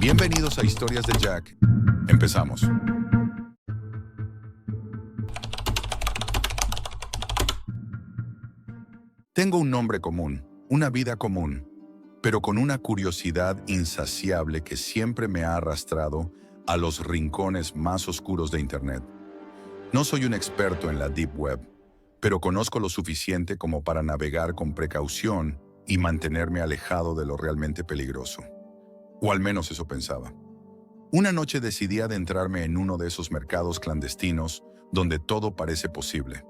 Bienvenidos a Historias de Jack. Empezamos. Tengo un nombre común, una vida común, pero con una curiosidad insaciable que siempre me ha arrastrado a los rincones más oscuros de Internet. No soy un experto en la Deep Web, pero conozco lo suficiente como para navegar con precaución y mantenerme alejado de lo realmente peligroso. O al menos eso pensaba. Una noche decidí adentrarme en uno de esos mercados clandestinos donde todo parece posible.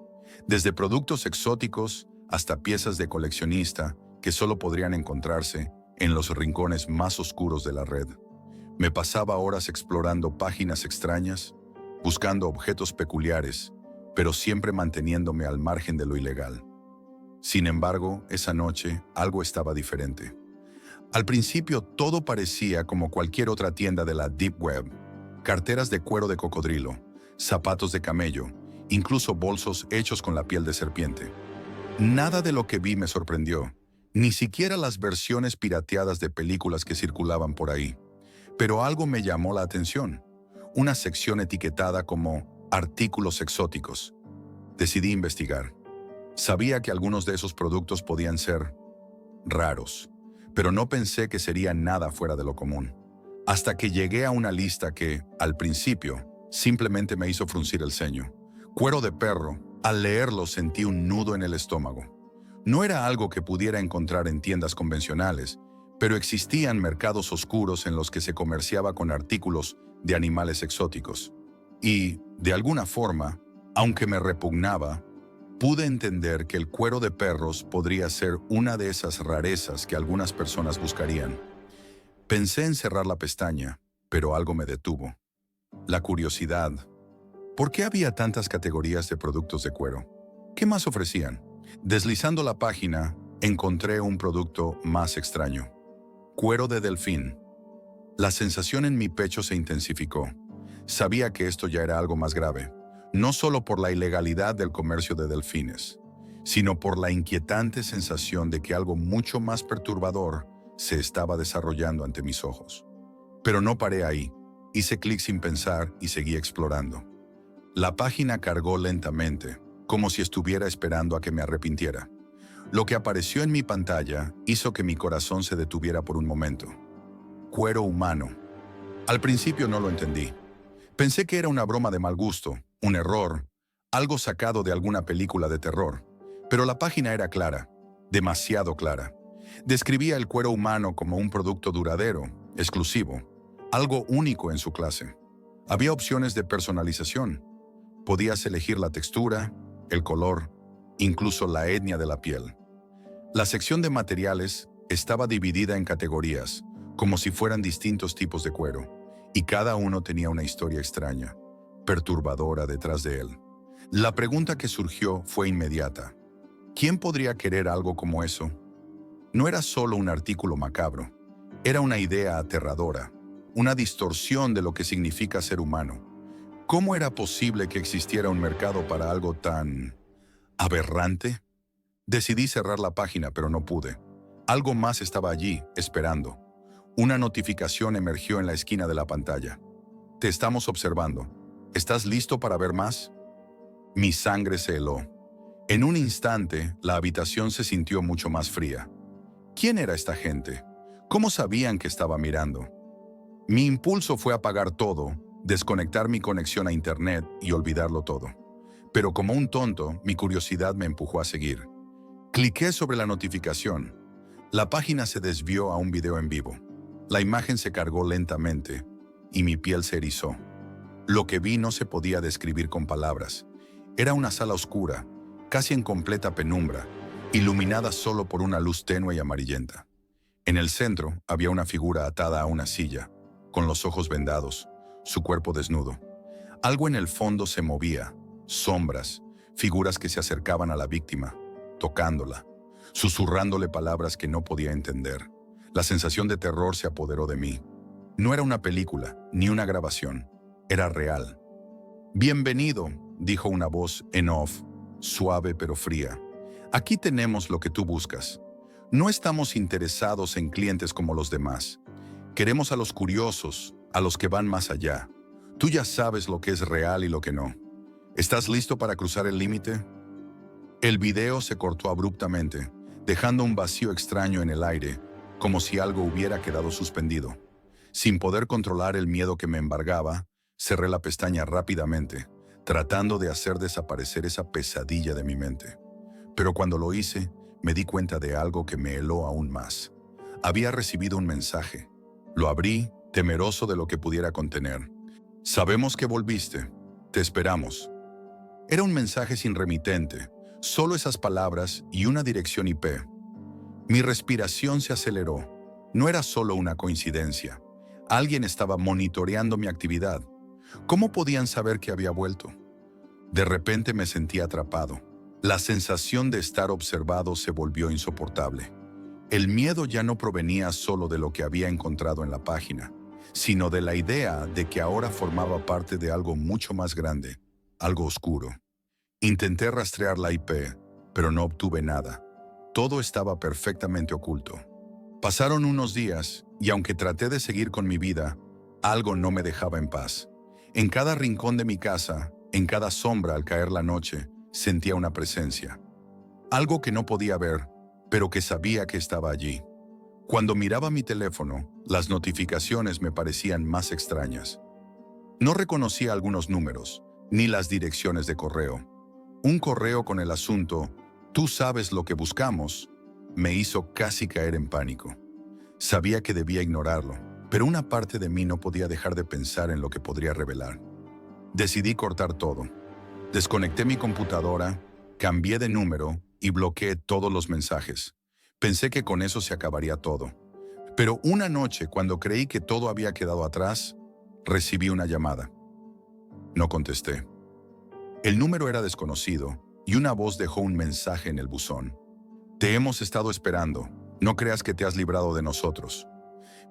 Desde productos exóticos hasta piezas de coleccionista que solo podrían encontrarse en los rincones más oscuros de la red. Me pasaba horas explorando páginas extrañas, buscando objetos peculiares, pero siempre manteniéndome al margen de lo ilegal. Sin embargo, esa noche algo estaba diferente. Al principio todo parecía como cualquier otra tienda de la Deep Web. Carteras de cuero de cocodrilo, zapatos de camello, incluso bolsos hechos con la piel de serpiente. Nada de lo que vi me sorprendió, ni siquiera las versiones pirateadas de películas que circulaban por ahí. Pero algo me llamó la atención, una sección etiquetada como artículos exóticos. Decidí investigar. Sabía que algunos de esos productos podían ser raros, pero no pensé que sería nada fuera de lo común. Hasta que llegué a una lista que, al principio, simplemente me hizo fruncir el ceño. Cuero de perro. Al leerlo sentí un nudo en el estómago. No era algo que pudiera encontrar en tiendas convencionales, pero existían mercados oscuros en los que se comerciaba con artículos de animales exóticos. Y, de alguna forma, aunque me repugnaba, pude entender que el cuero de perros podría ser una de esas rarezas que algunas personas buscarían. Pensé en cerrar la pestaña, pero algo me detuvo. La curiosidad. ¿Por qué había tantas categorías de productos de cuero? ¿Qué más ofrecían? Deslizando la página, encontré un producto más extraño. Cuero de delfín. La sensación en mi pecho se intensificó. Sabía que esto ya era algo más grave, no solo por la ilegalidad del comercio de delfines, sino por la inquietante sensación de que algo mucho más perturbador se estaba desarrollando ante mis ojos. Pero no paré ahí. Hice clic sin pensar y seguí explorando. La página cargó lentamente, como si estuviera esperando a que me arrepintiera. Lo que apareció en mi pantalla hizo que mi corazón se detuviera por un momento. Cuero humano. Al principio no lo entendí. Pensé que era una broma de mal gusto, un error, algo sacado de alguna película de terror. Pero la página era clara, demasiado clara. Describía el cuero humano como un producto duradero, exclusivo, algo único en su clase. Había opciones de personalización. Podías elegir la textura, el color, incluso la etnia de la piel. La sección de materiales estaba dividida en categorías, como si fueran distintos tipos de cuero, y cada uno tenía una historia extraña, perturbadora detrás de él. La pregunta que surgió fue inmediata. ¿Quién podría querer algo como eso? No era solo un artículo macabro, era una idea aterradora, una distorsión de lo que significa ser humano. ¿Cómo era posible que existiera un mercado para algo tan aberrante? Decidí cerrar la página, pero no pude. Algo más estaba allí, esperando. Una notificación emergió en la esquina de la pantalla. Te estamos observando. ¿Estás listo para ver más? Mi sangre se heló. En un instante, la habitación se sintió mucho más fría. ¿Quién era esta gente? ¿Cómo sabían que estaba mirando? Mi impulso fue apagar todo, desconectar mi conexión a Internet y olvidarlo todo. Pero como un tonto, mi curiosidad me empujó a seguir. Cliqué sobre la notificación. La página se desvió a un video en vivo. La imagen se cargó lentamente y mi piel se erizó. Lo que vi no se podía describir con palabras. Era una sala oscura, casi en completa penumbra, iluminada solo por una luz tenue y amarillenta. En el centro había una figura atada a una silla, con los ojos vendados, su cuerpo desnudo. Algo en el fondo se movía, sombras, figuras que se acercaban a la víctima, tocándola, susurrándole palabras que no podía entender. La sensación de terror se apoderó de mí. No era una película, ni una grabación. Era real. «Bienvenido», dijo una voz en off, suave pero fría. «Aquí tenemos lo que tú buscas. No estamos interesados en clientes como los demás. Queremos a los curiosos, a los que van más allá. Tú ya sabes lo que es real y lo que no. ¿Estás listo para cruzar el límite? El video se cortó abruptamente, dejando un vacío extraño en el aire, como si algo hubiera quedado suspendido. Sin poder controlar el miedo que me embargaba, cerré la pestaña rápidamente, tratando de hacer desaparecer esa pesadilla de mi mente. Pero cuando lo hice, me di cuenta de algo que me heló aún más. Había recibido un mensaje. Lo abrí, temeroso de lo que pudiera contener. Sabemos que volviste. Te esperamos. Era un mensaje sin remitente, solo esas palabras y una dirección IP. Mi respiración se aceleró. No era solo una coincidencia. Alguien estaba monitoreando mi actividad. ¿Cómo podían saber que había vuelto? De repente me sentí atrapado. La sensación de estar observado se volvió insoportable. El miedo ya no provenía solo de lo que había encontrado en la página, sino de la idea de que ahora formaba parte de algo mucho más grande, algo oscuro. Intenté rastrear la IP, pero no obtuve nada. Todo estaba perfectamente oculto. Pasaron unos días, y aunque traté de seguir con mi vida, algo no me dejaba en paz. En cada rincón de mi casa, en cada sombra al caer la noche, sentía una presencia. Algo que no podía ver, pero que sabía que estaba allí. Cuando miraba mi teléfono, las notificaciones me parecían más extrañas. No reconocía algunos números, ni las direcciones de correo. Un correo con el asunto, "Tú sabes lo que buscamos", me hizo casi caer en pánico. Sabía que debía ignorarlo, pero una parte de mí no podía dejar de pensar en lo que podría revelar. Decidí cortar todo. Desconecté mi computadora, cambié de número y bloqueé todos los mensajes. Pensé que con eso se acabaría todo. Pero una noche, cuando creí que todo había quedado atrás, recibí una llamada. No contesté. El número era desconocido y una voz dejó un mensaje en el buzón. Te hemos estado esperando. No creas que te has librado de nosotros.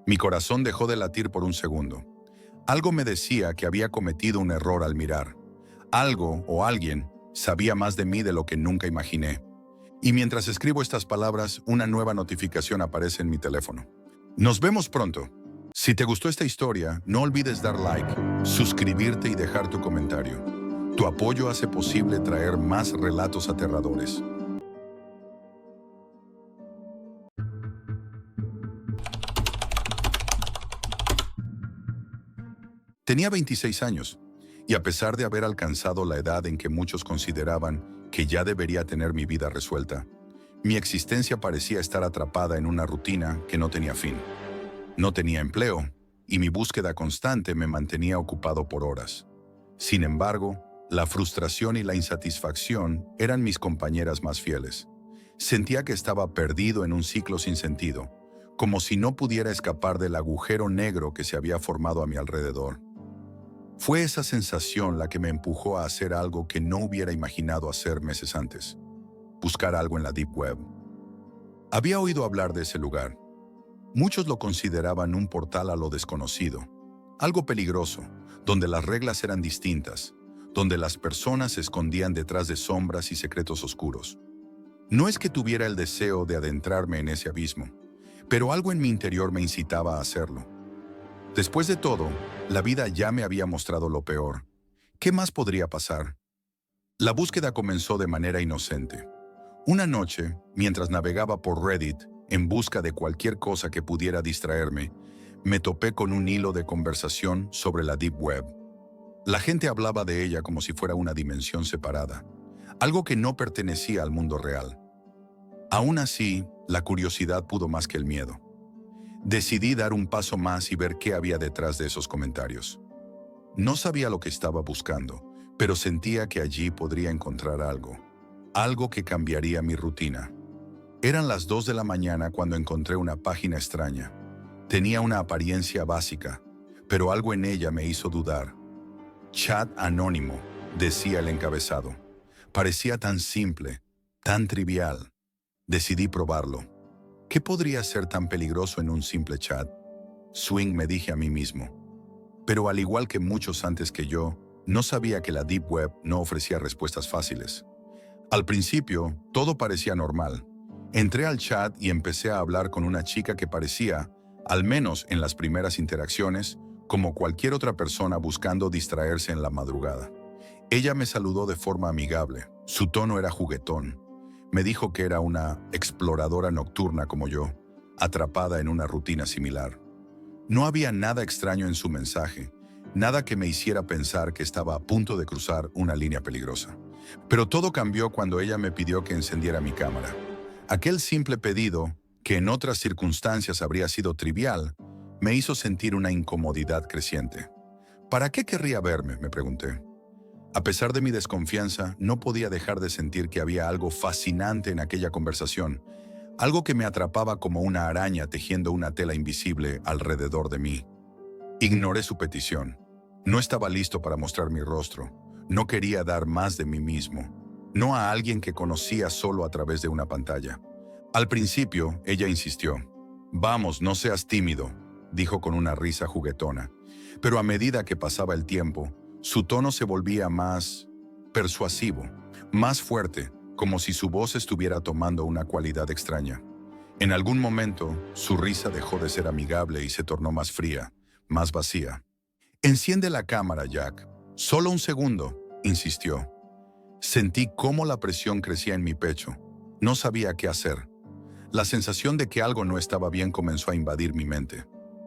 Mi corazón dejó de latir por un segundo. Algo me decía que había cometido un error al mirar. Algo o alguien sabía más de mí de lo que nunca imaginé. Y mientras escribo estas palabras, una nueva notificación aparece en mi teléfono. Nos vemos pronto. Si te gustó esta historia, no olvides dar like, suscribirte y dejar tu comentario. Tu apoyo hace posible traer más relatos aterradores. Tenía 26 años, y a pesar de haber alcanzado la edad en que muchos consideraban que ya debería tener mi vida resuelta, mi existencia parecía estar atrapada en una rutina que no tenía fin. No tenía empleo, y mi búsqueda constante me mantenía ocupado por horas. Sin embargo, la frustración y la insatisfacción eran mis compañeras más fieles. Sentía que estaba perdido en un ciclo sin sentido, como si no pudiera escapar del agujero negro que se había formado a mi alrededor. Fue esa sensación la que me empujó a hacer algo que no hubiera imaginado hacer meses antes: buscar algo en la Deep Web. Había oído hablar de ese lugar. Muchos lo consideraban un portal a lo desconocido, algo peligroso, donde las reglas eran distintas, donde las personas se escondían detrás de sombras y secretos oscuros. No es que tuviera el deseo de adentrarme en ese abismo, pero algo en mi interior me incitaba a hacerlo. Después de todo, la vida ya me había mostrado lo peor. ¿Qué más podría pasar? La búsqueda comenzó de manera inocente. Una noche, mientras navegaba por Reddit en busca de cualquier cosa que pudiera distraerme, me topé con un hilo de conversación sobre la Deep Web. La gente hablaba de ella como si fuera una dimensión separada, algo que no pertenecía al mundo real. Aún así, la curiosidad pudo más que el miedo. Decidí dar un paso más y ver qué había detrás de esos comentarios. No sabía lo que estaba buscando, pero sentía que allí podría encontrar algo que cambiaría mi rutina. Eran las 2 de la mañana cuando encontré una página extraña. Tenía una apariencia básica, pero algo en ella me hizo dudar. Chat anónimo, decía el encabezado. Parecía tan simple, tan trivial. Decidí probarlo. ¿Qué podría ser tan peligroso en un simple chat? Swing, me dije a mí mismo. Pero al igual que muchos antes que yo, no sabía que la Deep Web no ofrecía respuestas fáciles. Al principio, todo parecía normal. Entré al chat y empecé a hablar con una chica que parecía, al menos en las primeras interacciones, como cualquier otra persona buscando distraerse en la madrugada. Ella me saludó de forma amigable. Su tono era juguetón. Me dijo que era una exploradora nocturna como yo, atrapada en una rutina similar. No había nada extraño en su mensaje, nada que me hiciera pensar que estaba a punto de cruzar una línea peligrosa. Pero todo cambió cuando ella me pidió que encendiera mi cámara. Aquel simple pedido, que en otras circunstancias habría sido trivial, me hizo sentir una incomodidad creciente. ¿Para qué querría verme?, me pregunté. A pesar de mi desconfianza, no podía dejar de sentir que había algo fascinante en aquella conversación, algo que me atrapaba como una araña tejiendo una tela invisible alrededor de mí. Ignoré su petición. No estaba listo para mostrar mi rostro. No quería dar más de mí mismo, no a alguien que conocía solo a través de una pantalla. Al principio, ella insistió. «Vamos, no seas tímido», dijo con una risa juguetona. Pero a medida que pasaba el tiempo, su tono se volvía más persuasivo, más fuerte, como si su voz estuviera tomando una cualidad extraña. En algún momento, su risa dejó de ser amigable y se tornó más fría, más vacía. «Enciende la cámara, Jack. Solo un segundo», insistió. Sentí cómo la presión crecía en mi pecho. No sabía qué hacer. La sensación de que algo no estaba bien comenzó a invadir mi mente.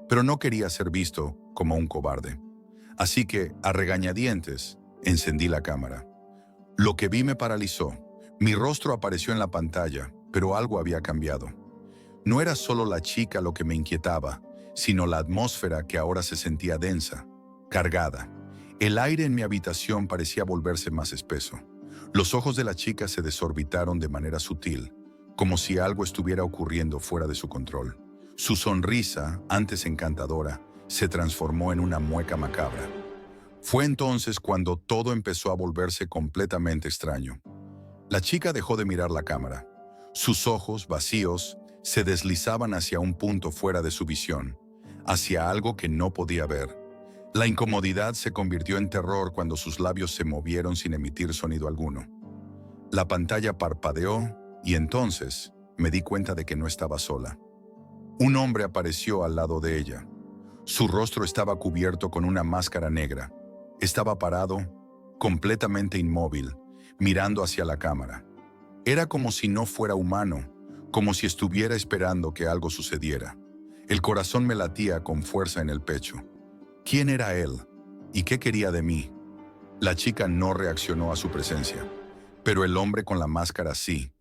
Pero no quería ser visto como un cobarde. Así que, a regañadientes, encendí la cámara. Lo que vi me paralizó. Mi rostro apareció en la pantalla, pero algo había cambiado. No era solo la chica lo que me inquietaba, sino la atmósfera que ahora se sentía densa, cargada. El aire en mi habitación parecía volverse más espeso. Los ojos de la chica se desorbitaron de manera sutil, como si algo estuviera ocurriendo fuera de su control. Su sonrisa, antes encantadora, se transformó en una mueca macabra. Fue entonces cuando todo empezó a volverse completamente extraño. La chica dejó de mirar la cámara. Sus ojos, vacíos, se deslizaban hacia un punto fuera de su visión, hacia algo que no podía ver. La incomodidad se convirtió en terror cuando sus labios se movieron sin emitir sonido alguno. La pantalla parpadeó y entonces me di cuenta de que no estaba sola. Un hombre apareció al lado de ella. Su rostro estaba cubierto con una máscara negra. Estaba parado, completamente inmóvil, mirando hacia la cámara. Era como si no fuera humano, como si estuviera esperando que algo sucediera. El corazón me latía con fuerza en el pecho. ¿Quién era él? ¿Y qué quería de mí? La chica no reaccionó a su presencia, pero el hombre con la máscara sí.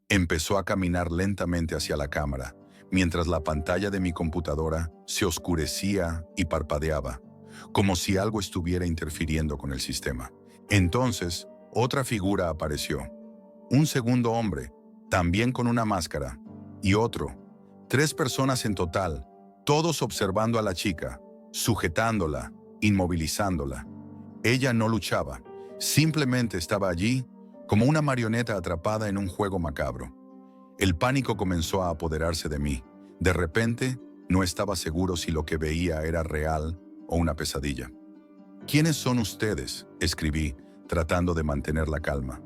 Empezó a caminar lentamente hacia la cámara, mientras la pantalla de mi computadora se oscurecía y parpadeaba, como si algo estuviera interfiriendo con el sistema. Entonces, otra figura apareció. Un segundo hombre, también con una máscara, y otro. 3 personas en total, todos observando a la chica, sujetándola, inmovilizándola. Ella no luchaba, simplemente estaba allí como una marioneta atrapada en un juego macabro. El pánico comenzó a apoderarse de mí. De repente, no estaba seguro si lo que veía era real o una pesadilla. «¿Quiénes son ustedes?», escribí, tratando de mantener la calma.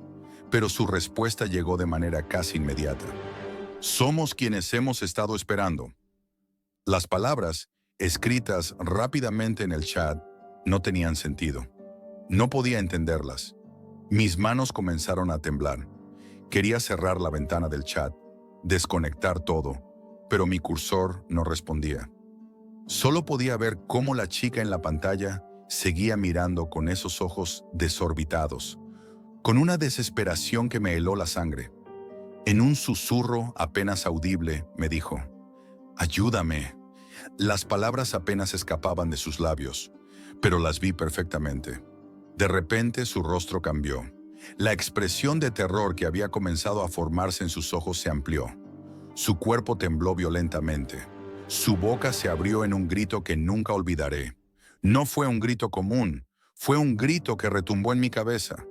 Pero su respuesta llegó de manera casi inmediata. «Somos quienes hemos estado esperando». Las palabras, escritas rápidamente en el chat, no tenían sentido. No podía entenderlas. Mis manos comenzaron a temblar. Quería cerrar la ventana del chat, desconectar todo, pero mi cursor no respondía. Solo podía ver cómo la chica en la pantalla seguía mirando con esos ojos desorbitados, con una desesperación que me heló la sangre. En un susurro apenas audible, me dijo: «Ayúdame». Las palabras apenas escapaban de sus labios, pero las vi perfectamente. De repente su rostro cambió. La expresión de terror que había comenzado a formarse en sus ojos se amplió. Su cuerpo tembló violentamente. Su boca se abrió en un grito que nunca olvidaré. No fue un grito común, fue un grito que retumbó en mi cabeza.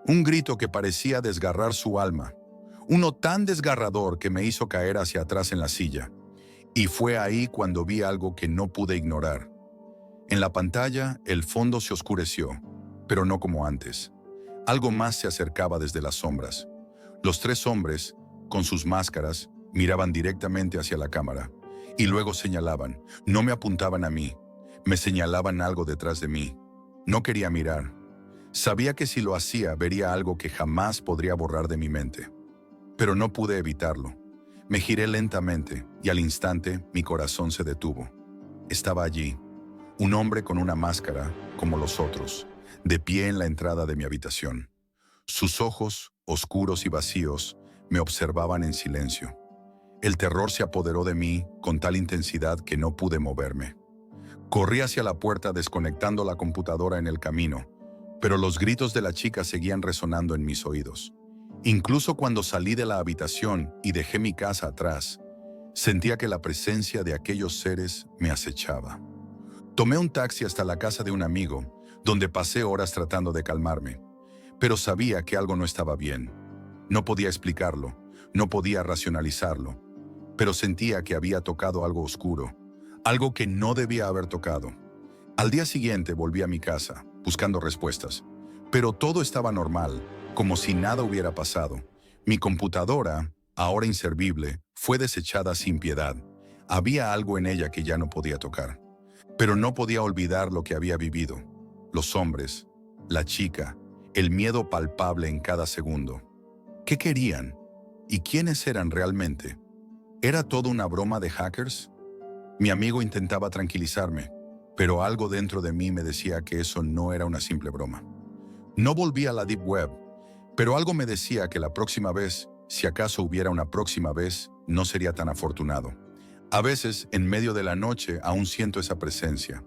Un grito que parecía desgarrar su alma. Uno tan desgarrador que me hizo caer hacia atrás en la silla. Y fue ahí cuando vi algo que no pude ignorar. En la pantalla, el fondo se oscureció, pero no como antes. Algo más se acercaba desde las sombras. Los 3 hombres, con sus máscaras, miraban directamente hacia la cámara. Y luego señalaban, no me apuntaban a mí, me señalaban algo detrás de mí. No quería mirar. Sabía que si lo hacía vería algo que jamás podría borrar de mi mente. Pero no pude evitarlo. Me giré lentamente y al instante mi corazón se detuvo. Estaba allí, un hombre con una máscara, como los otros, de pie en la entrada de mi habitación. Sus ojos, oscuros y vacíos, me observaban en silencio. El terror se apoderó de mí con tal intensidad que no pude moverme. Corrí hacia la puerta desconectando la computadora en el camino, pero los gritos de la chica seguían resonando en mis oídos. Incluso cuando salí de la habitación y dejé mi casa atrás, sentía que la presencia de aquellos seres me acechaba. Tomé un taxi hasta la casa de un amigo, donde pasé horas tratando de calmarme, pero sabía que algo no estaba bien. No podía explicarlo, no podía racionalizarlo, pero sentía que había tocado algo oscuro, algo que no debía haber tocado. Al día siguiente volví a mi casa, buscando respuestas, pero todo estaba normal, como si nada hubiera pasado. Mi computadora, ahora inservible, fue desechada sin piedad. Había algo en ella que ya no podía tocar. Pero no podía olvidar lo que había vivido. Los hombres, la chica, el miedo palpable en cada segundo. ¿Qué querían? ¿Y quiénes eran realmente? ¿Era todo una broma de hackers? Mi amigo intentaba tranquilizarme, pero algo dentro de mí me decía que eso no era una simple broma. No volví a la Deep Web, pero algo me decía que la próxima vez, si acaso hubiera una próxima vez, no sería tan afortunado. A veces, en medio de la noche, aún siento esa presencia,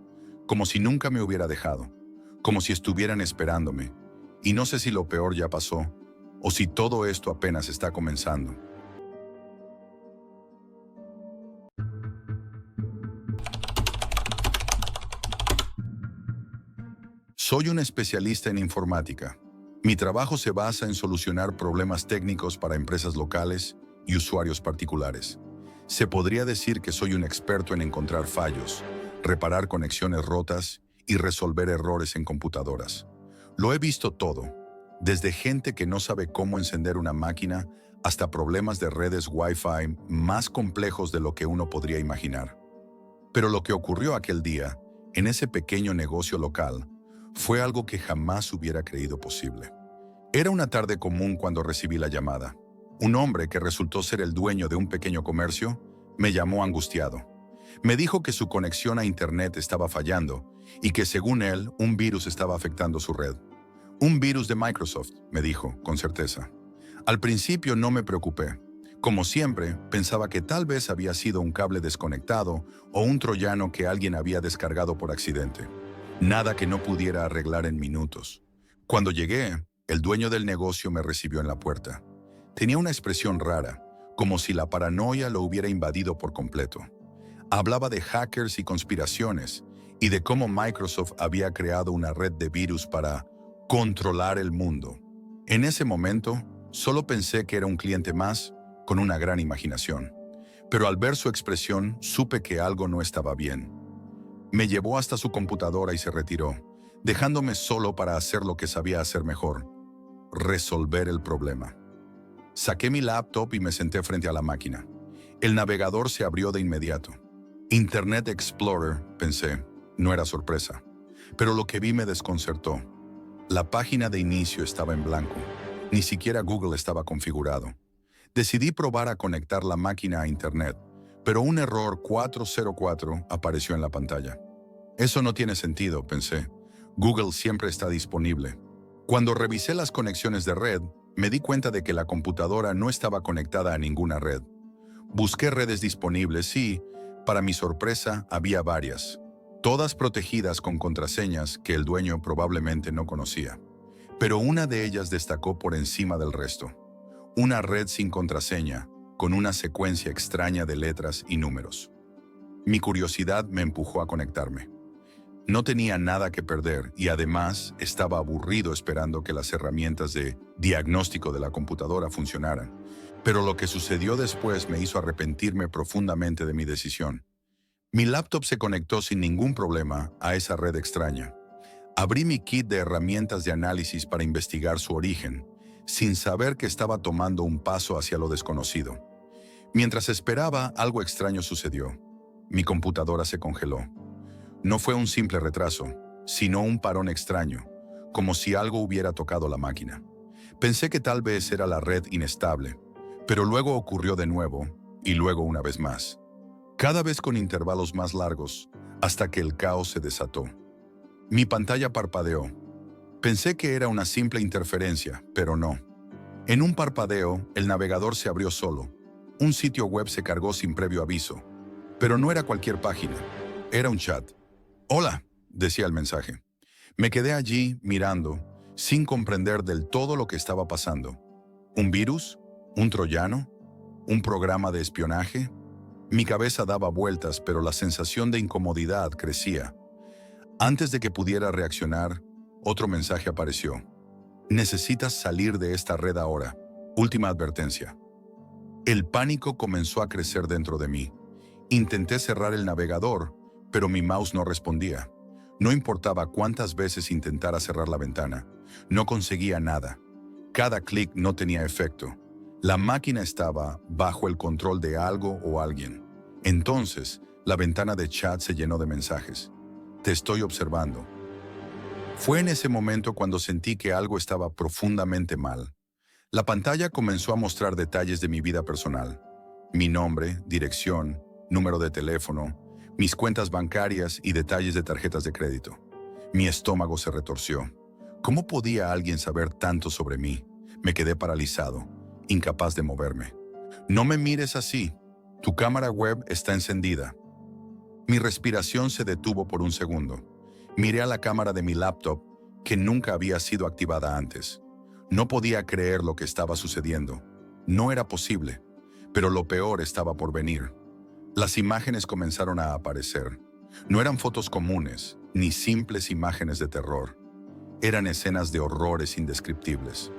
como si nunca me hubiera dejado, como si estuvieran esperándome, y no sé si lo peor ya pasó, o si todo esto apenas está comenzando. Soy un especialista en informática. Mi trabajo se basa en solucionar problemas técnicos para empresas locales y usuarios particulares. Se podría decir que soy un experto en encontrar fallos, reparar conexiones rotas y resolver errores en computadoras. Lo he visto todo, desde gente que no sabe cómo encender una máquina hasta problemas de redes Wi-Fi más complejos de lo que uno podría imaginar. Pero lo que ocurrió aquel día, en ese pequeño negocio local, fue algo que jamás hubiera creído posible. Era una tarde común cuando recibí la llamada. Un hombre que resultó ser el dueño de un pequeño comercio me llamó angustiado. Me dijo que su conexión a Internet estaba fallando y que según él, un virus estaba afectando su red. Un virus de Microsoft, me dijo, con certeza. Al principio no me preocupé. Como siempre, pensaba que tal vez había sido un cable desconectado o un troyano que alguien había descargado por accidente. Nada que no pudiera arreglar en minutos. Cuando llegué, el dueño del negocio me recibió en la puerta. Tenía una expresión rara, como si la paranoia lo hubiera invadido por completo. Hablaba de hackers y conspiraciones, y de cómo Microsoft había creado una red de virus para controlar el mundo. En ese momento, solo pensé que era un cliente más con una gran imaginación. Pero al ver su expresión, supe que algo no estaba bien. Me llevó hasta su computadora y se retiró, dejándome solo para hacer lo que sabía hacer mejor: resolver el problema. Saqué mi laptop y me senté frente a la máquina. El navegador se abrió de inmediato. Internet Explorer, pensé. No era sorpresa. Pero lo que vi me desconcertó. La página de inicio estaba en blanco. Ni siquiera Google estaba configurado. Decidí probar a conectar la máquina a Internet, pero un error 404 apareció en la pantalla. Eso no tiene sentido, pensé. Google siempre está disponible. Cuando revisé las conexiones de red, me di cuenta de que la computadora no estaba conectada a ninguna red. Busqué redes disponibles y, para mi sorpresa, había varias, todas protegidas con contraseñas que el dueño probablemente no conocía. Pero una de ellas destacó por encima del resto. Una red sin contraseña, con una secuencia extraña de letras y números. Mi curiosidad me empujó a conectarme. No tenía nada que perder y además estaba aburrido esperando que las herramientas de diagnóstico de la computadora funcionaran. Pero lo que sucedió después me hizo arrepentirme profundamente de mi decisión. Mi laptop se conectó sin ningún problema a esa red extraña. Abrí mi kit de herramientas de análisis para investigar su origen, sin saber que estaba tomando un paso hacia lo desconocido. Mientras esperaba, algo extraño sucedió. mi computadora se congeló. No fue un simple retraso, sino un parón extraño, como si algo hubiera tocado la máquina. Pensé que tal vez era la red inestable, pero luego ocurrió de nuevo, y luego una vez más. Cada vez con intervalos más largos, hasta que el caos se desató. Mi pantalla parpadeó. Pensé que era una simple interferencia, pero no. En un parpadeo, el navegador se abrió solo. Un sitio web se cargó sin previo aviso. Pero no era cualquier página. Era un chat. «Hola», decía el mensaje. Me quedé allí, mirando, sin comprender del todo lo que estaba pasando. ¿Un virus? ¿Un troyano? ¿Un programa de espionaje? Mi cabeza daba vueltas, pero la sensación de incomodidad crecía. Antes de que pudiera reaccionar, otro mensaje apareció. «Necesitas salir de esta red ahora. Última advertencia». El pánico comenzó a crecer dentro de mí. Intenté cerrar el navegador, pero mi mouse no respondía. No importaba cuántas veces intentara cerrar la ventana, no conseguía nada. Cada clic no tenía efecto. La máquina estaba bajo el control de algo o alguien. Entonces, la ventana de chat se llenó de mensajes. «Te estoy observando». Fue en ese momento cuando sentí que algo estaba profundamente mal. La pantalla comenzó a mostrar detalles de mi vida personal. Mi nombre, dirección, número de teléfono, mis cuentas bancarias y detalles de tarjetas de crédito. Mi estómago se retorció. ¿Cómo podía alguien saber tanto sobre mí? Me quedé paralizado, incapaz de moverme. «No me mires así. Tu cámara web está encendida». Mi respiración se detuvo por un segundo. Miré a la cámara de mi laptop, que nunca había sido activada antes. No podía creer lo que estaba sucediendo. No era posible, pero lo peor estaba por venir. Las imágenes comenzaron a aparecer. No eran fotos comunes, ni simples imágenes de terror. Eran escenas de horrores indescriptibles.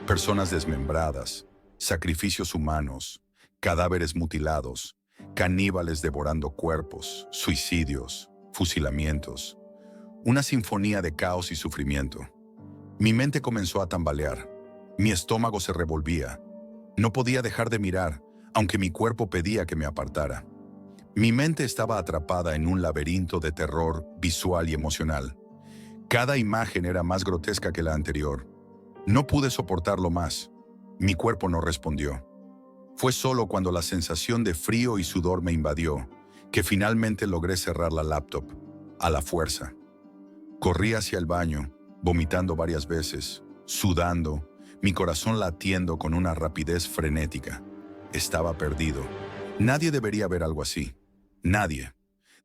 Personas desmembradas, sacrificios humanos, cadáveres mutilados, caníbales devorando cuerpos, suicidios, fusilamientos. Una sinfonía de caos y sufrimiento. Mi mente comenzó a tambalear. Mi estómago se revolvía. No podía dejar de mirar, aunque mi cuerpo pedía que me apartara. Mi mente estaba atrapada en un laberinto de terror visual y emocional. Cada imagen era más grotesca que la anterior. No pude soportarlo más. Mi cuerpo no respondió. Fue solo cuando la sensación de frío y sudor me invadió que finalmente logré cerrar la laptop, a la fuerza. Corrí hacia el baño, vomitando varias veces, sudando, mi corazón latiendo con una rapidez frenética. Estaba perdido. Nadie debería ver algo así. Nadie.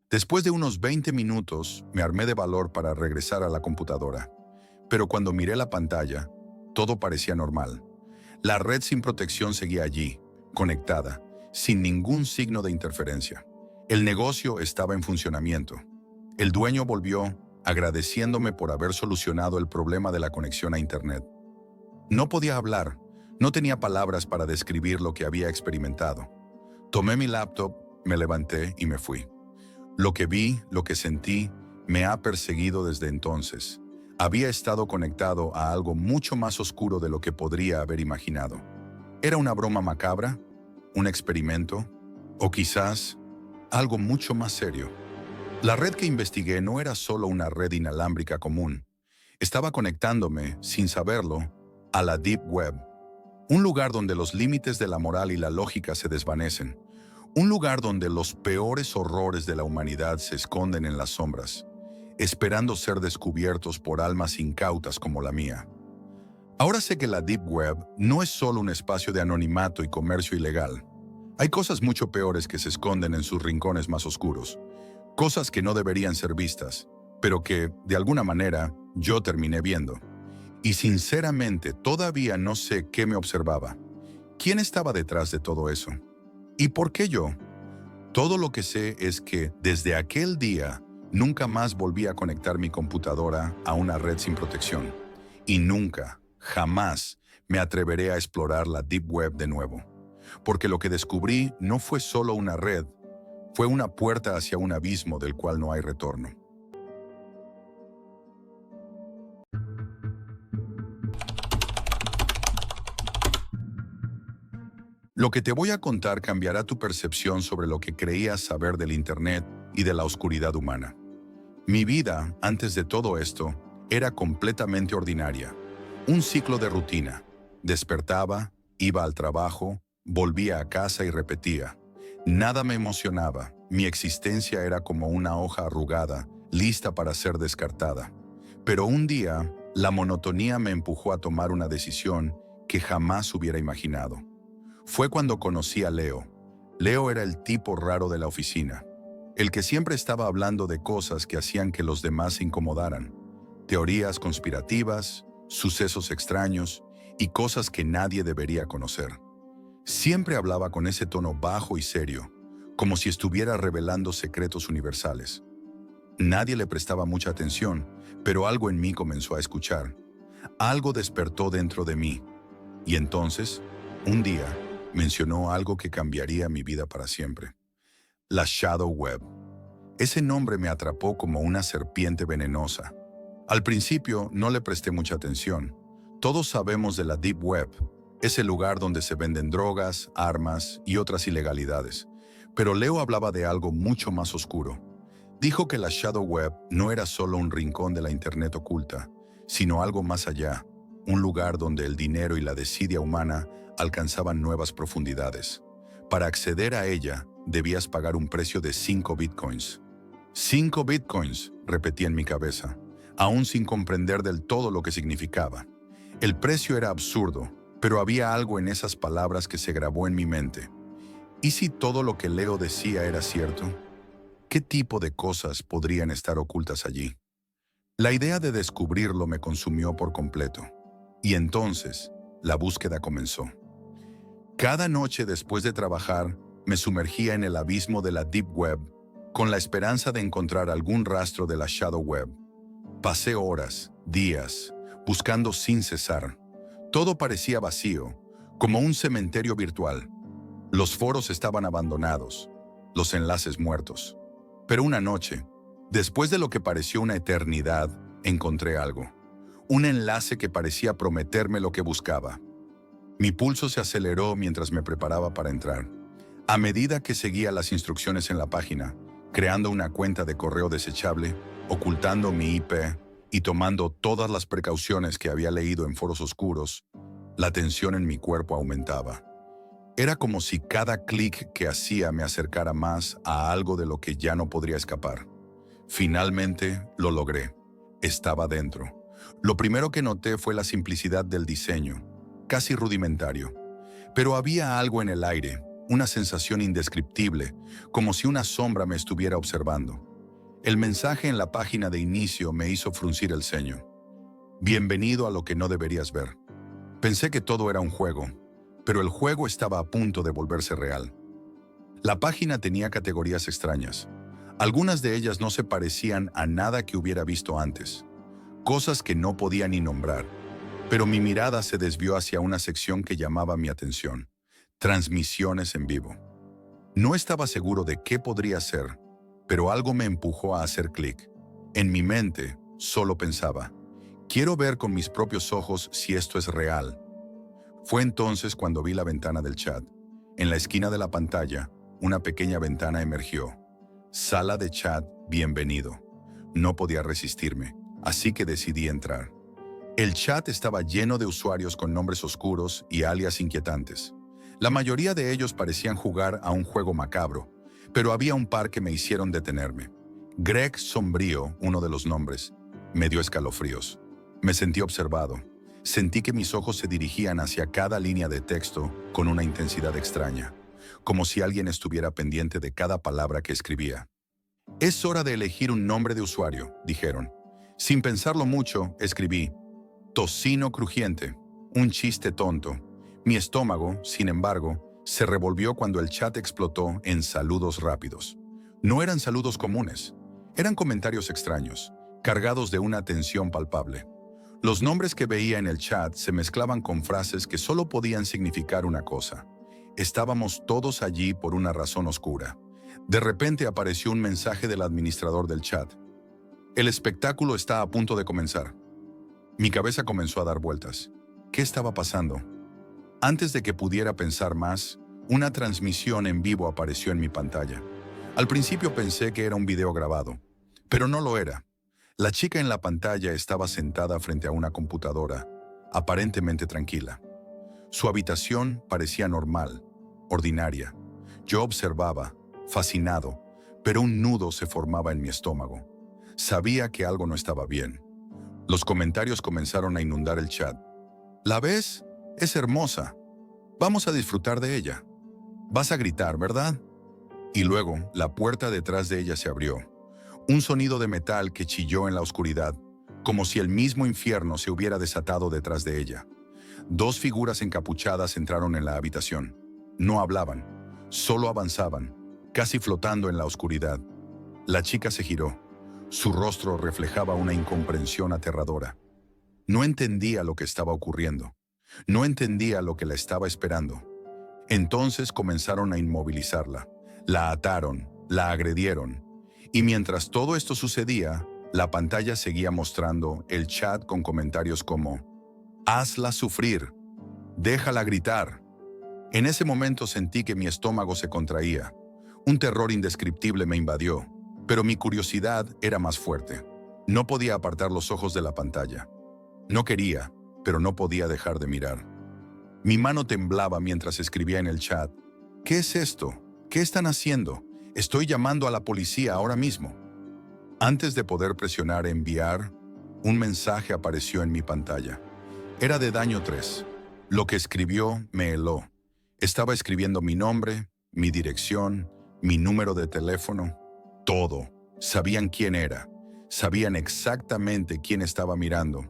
Después de unos 20 minutos, me armé de valor para regresar a la computadora. Pero cuando miré la pantalla, todo parecía normal. La red sin protección seguía allí, conectada, sin ningún signo de interferencia. El negocio estaba en funcionamiento. El dueño volvió, agradeciéndome por haber solucionado el problema de la conexión a Internet. No podía hablar, no tenía palabras para describir lo que había experimentado. Tomé mi laptop, me levanté y me fui. Lo que vi, lo que sentí, me ha perseguido desde entonces. Había estado conectado a algo mucho más oscuro de lo que podría haber imaginado. ¿Era una broma macabra? ¿Un experimento? ¿O quizás algo mucho más serio? La red que investigué no era solo una red inalámbrica común. Estaba conectándome, sin saberlo, a la Deep Web. Un lugar donde los límites de la moral y la lógica se desvanecen. Un lugar donde los peores horrores de la humanidad se esconden en las sombras, esperando ser descubiertos por almas incautas como la mía. Ahora sé que la Deep Web no es solo un espacio de anonimato y comercio ilegal. Hay cosas mucho peores que se esconden en sus rincones más oscuros. Cosas que no deberían ser vistas, pero que, de alguna manera, yo terminé viendo. Y sinceramente, todavía no sé qué me observaba. ¿Quién estaba detrás de todo eso? ¿Y por qué yo? Todo lo que sé es que, desde aquel día, nunca más volví a conectar mi computadora a una red sin protección. Y nunca, jamás, me atreveré a explorar la Deep Web de nuevo. Porque lo que descubrí no fue solo una red, fue una puerta hacia un abismo del cual no hay retorno. Lo que te voy a contar cambiará tu percepción sobre lo que creías saber del Internet y de la oscuridad humana. Mi vida, antes de todo esto, era completamente ordinaria. Un ciclo de rutina. Despertaba, iba al trabajo, volvía a casa y repetía. Nada me emocionaba. Mi existencia era como una hoja arrugada, lista para ser descartada. Pero un día, la monotonía me empujó a tomar una decisión que jamás hubiera imaginado. Fue cuando conocí a Leo. Leo era el tipo raro de la oficina, el que siempre estaba hablando de cosas que hacían que los demás se incomodaran, teorías conspirativas, sucesos extraños y cosas que nadie debería conocer. Siempre hablaba con ese tono bajo y serio, como si estuviera revelando secretos universales. Nadie le prestaba mucha atención, pero algo en mí comenzó a escuchar. Algo despertó dentro de mí. Y entonces, un día, mencionó algo que cambiaría mi vida para siempre. La Shadow Web. Ese nombre me atrapó como una serpiente venenosa. Al principio no le presté mucha atención. Todos sabemos de la Deep Web, ese lugar donde se venden drogas, armas y otras ilegalidades. Pero Leo hablaba de algo mucho más oscuro. Dijo que la Shadow Web no era solo un rincón de la Internet oculta, sino algo más allá, un lugar donde el dinero y la desidia humana alcanzaban nuevas profundidades. Para acceder a ella, debías pagar un precio de 5 bitcoins. 5 bitcoins, repetí en mi cabeza, aún sin comprender del todo lo que significaba. El precio era absurdo, pero había algo en esas palabras que se grabó en mi mente. ¿Y si todo lo que Leo decía era cierto? ¿Qué tipo de cosas podrían estar ocultas allí? La idea de descubrirlo me consumió por completo. Y entonces, la búsqueda comenzó. Cada noche después de trabajar, me sumergía en el abismo de la Deep Web, con la esperanza de encontrar algún rastro de la Shadow Web. Pasé horas, días, buscando sin cesar. Todo parecía vacío, como un cementerio virtual. Los foros estaban abandonados, los enlaces muertos. Pero una noche, después de lo que pareció una eternidad, encontré algo. Un enlace que parecía prometerme lo que buscaba. Mi pulso se aceleró mientras me preparaba para entrar. A medida que seguía las instrucciones en la página, creando una cuenta de correo desechable, ocultando mi IP y tomando todas las precauciones que había leído en foros oscuros, la tensión en mi cuerpo aumentaba. Era como si cada clic que hacía me acercara más a algo de lo que ya no podría escapar. Finalmente lo logré. Estaba dentro. Lo primero que noté fue la simplicidad del diseño, casi rudimentario. Pero había algo en el aire, una sensación indescriptible, como si una sombra me estuviera observando. El mensaje en la página de inicio me hizo fruncir el ceño. Bienvenido a lo que no deberías ver. Pensé que todo era un juego, pero el juego estaba a punto de volverse real. La página tenía categorías extrañas. Algunas de ellas no se parecían a nada que hubiera visto antes. Cosas que no podía ni nombrar. Pero mi mirada se desvió hacia una sección que llamaba mi atención. Transmisiones en vivo. No estaba seguro de qué podría ser, pero algo me empujó a hacer clic. En mi mente, solo pensaba, quiero ver con mis propios ojos si esto es real. Fue entonces cuando vi la ventana del chat. En la esquina de la pantalla, una pequeña ventana emergió. Sala de chat, bienvenido. No podía resistirme, así que decidí entrar. El chat estaba lleno de usuarios con nombres oscuros y alias inquietantes. La mayoría de ellos parecían jugar a un juego macabro, pero había un par que me hicieron detenerme. Greg Sombrío, uno de los nombres, me dio escalofríos. Me sentí observado. Sentí que mis ojos se dirigían hacia cada línea de texto con una intensidad extraña, como si alguien estuviera pendiente de cada palabra que escribía. Es hora de elegir un nombre de usuario, dijeron. Sin pensarlo mucho, escribí tocino crujiente, un chiste tonto. Mi estómago, sin embargo, se revolvió cuando el chat explotó en saludos rápidos. No eran saludos comunes, eran comentarios extraños, cargados de una tensión palpable. Los nombres que veía en el chat se mezclaban con frases que solo podían significar una cosa. Estábamos todos allí por una razón oscura. De repente apareció un mensaje del administrador del chat. El espectáculo está a punto de comenzar. Mi cabeza comenzó a dar vueltas. ¿Qué estaba pasando? Antes de que pudiera pensar más, Una transmisión en vivo apareció en mi pantalla. Al principio pensé que era un video grabado, pero no lo era. La chica en la pantalla estaba sentada frente a una computadora, aparentemente tranquila. Su habitación parecía normal, ordinaria. Yo observaba, fascinado, pero un nudo se formaba en mi estómago. Sabía que algo no estaba bien. Los comentarios comenzaron a inundar el chat. ¿La ves? Es hermosa. Vamos a disfrutar de ella. Vas a gritar, ¿verdad? Y luego, la puerta detrás de ella se abrió. Un sonido de metal que chilló en la oscuridad, como si el mismo infierno se hubiera desatado detrás de ella. Dos figuras encapuchadas entraron en la habitación. No hablaban, solo avanzaban, casi flotando en la oscuridad. La chica se giró. Su rostro reflejaba una incomprensión aterradora. No entendía lo que estaba ocurriendo. No entendía lo que la estaba esperando. Entonces comenzaron a inmovilizarla. La ataron, la agredieron. Y mientras todo esto sucedía, la pantalla seguía mostrando el chat con comentarios como: hazla sufrir, déjala gritar. En ese momento sentí que mi estómago se contraía. Un terror indescriptible me invadió, pero mi curiosidad era más fuerte. No podía apartar los ojos de la pantalla. No quería, pero no podía dejar de mirar. Mi mano temblaba mientras escribía en el chat: ¿qué es esto? ¿Qué están haciendo? Estoy llamando a la policía ahora mismo. Antes de poder presionar enviar, un mensaje apareció en mi pantalla. Era de Daño 3. Lo que escribió me heló. Estaba escribiendo mi nombre, mi dirección, mi número de teléfono, todo. Sabían quién era. Sabían exactamente quién estaba mirando.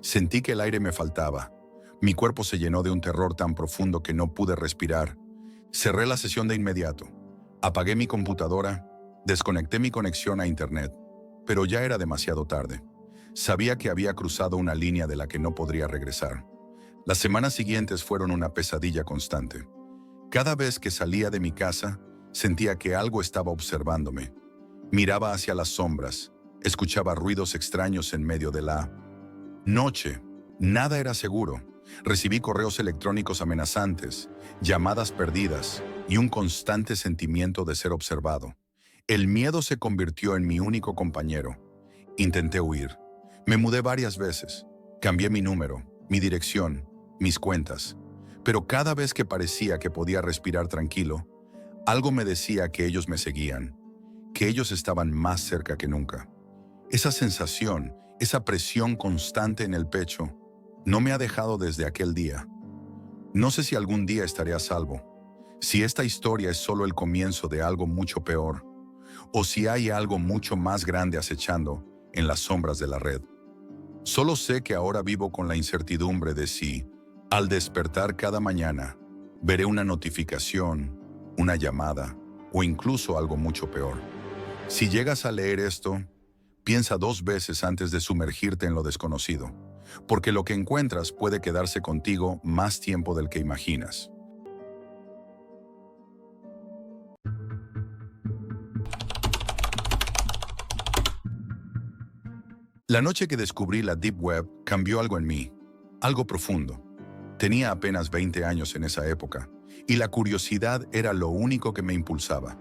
Sentí que el aire me faltaba. Mi cuerpo se llenó de un terror tan profundo que no pude respirar. Cerré la sesión de inmediato. Apagué mi computadora, desconecté mi conexión a internet, pero ya era demasiado tarde. Sabía que había cruzado una línea de la que no podría regresar. Las semanas siguientes fueron una pesadilla constante. Cada vez que salía de mi casa, sentía que algo estaba observándome. Miraba hacia las sombras, escuchaba ruidos extraños en medio de la noche. Nada era seguro. Recibí correos electrónicos amenazantes, llamadas perdidas y un constante sentimiento de ser observado. El miedo se convirtió en mi único compañero. Intenté huir. Me mudé varias veces. Cambié mi número, mi dirección, mis cuentas. Pero cada vez que parecía que podía respirar tranquilo, algo me decía que ellos me seguían, que ellos estaban más cerca que nunca. Esa sensación, esa presión constante en el pecho, no me ha dejado desde aquel día. No sé si algún día estaré a salvo, si esta historia es solo el comienzo de algo mucho peor, o si hay algo mucho más grande acechando en las sombras de la red. Solo sé que ahora vivo con la incertidumbre de si, al despertar cada mañana, veré una notificación, una llamada, o incluso algo mucho peor. Si llegas a leer esto, piensa 2 veces antes de sumergirte en lo desconocido, porque lo que encuentras puede quedarse contigo más tiempo del que imaginas. La noche que descubrí la Deep Web cambió algo en mí, algo profundo. Tenía apenas 20 años en esa época, y la curiosidad era lo único que me impulsaba.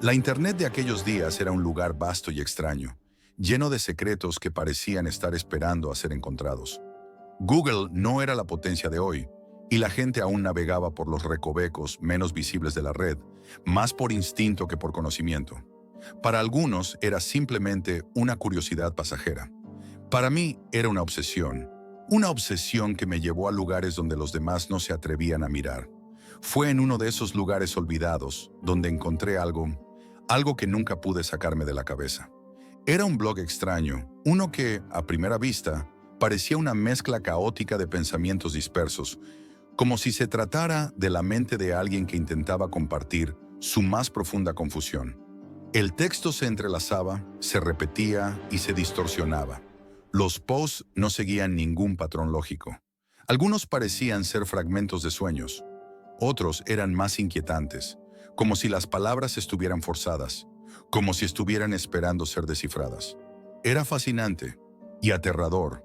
La Internet de aquellos días era un lugar vasto y extraño, lleno de secretos que parecían estar esperando a ser encontrados. Google no era la potencia de hoy, y la gente aún navegaba por los recovecos menos visibles de la red, más por instinto que por conocimiento. Para algunos era simplemente una curiosidad pasajera. Para mí era una obsesión que me llevó a lugares donde los demás no se atrevían a mirar. Fue en uno de esos lugares olvidados donde encontré algo que nunca pude sacarme de la cabeza. Era un blog extraño, uno que, a primera vista, parecía una mezcla caótica de pensamientos dispersos, como si se tratara de la mente de alguien que intentaba compartir su más profunda confusión. El texto se entrelazaba, se repetía y se distorsionaba. Los posts no seguían ningún patrón lógico. Algunos parecían ser fragmentos de sueños. Otros eran más inquietantes, como si las palabras estuvieran forzadas, como si estuvieran esperando ser descifradas. Era fascinante y aterrador.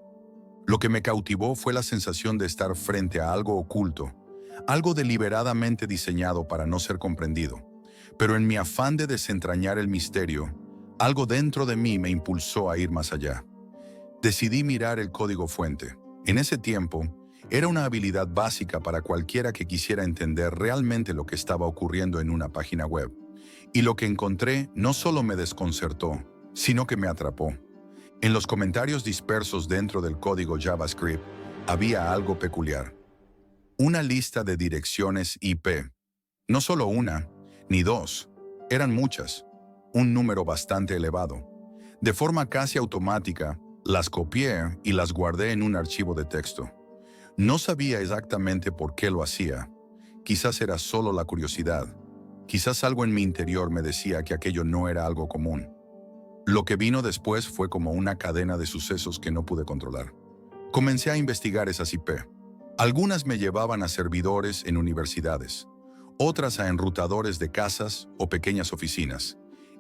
Lo que me cautivó fue la sensación de estar frente a algo oculto, algo deliberadamente diseñado para no ser comprendido. Pero en mi afán de desentrañar el misterio, algo dentro de mí me impulsó a ir más allá. Decidí mirar el código fuente. En ese tiempo, era una habilidad básica para cualquiera que quisiera entender realmente lo que estaba ocurriendo en una página web. Y lo que encontré no solo me desconcertó, sino que me atrapó. En los comentarios dispersos dentro del código JavaScript había algo peculiar. Una lista de direcciones IP. No solo una, ni dos, eran muchas. Un número bastante elevado. De forma casi automática, las copié y las guardé en un archivo de texto. No sabía exactamente por qué lo hacía. Quizás era solo la curiosidad. Quizás algo en mi interior me decía que aquello no era algo común. Lo que vino después fue como una cadena de sucesos que no pude controlar. Comencé a investigar esas IP. Algunas me llevaban a servidores en universidades, otras a enrutadores de casas o pequeñas oficinas.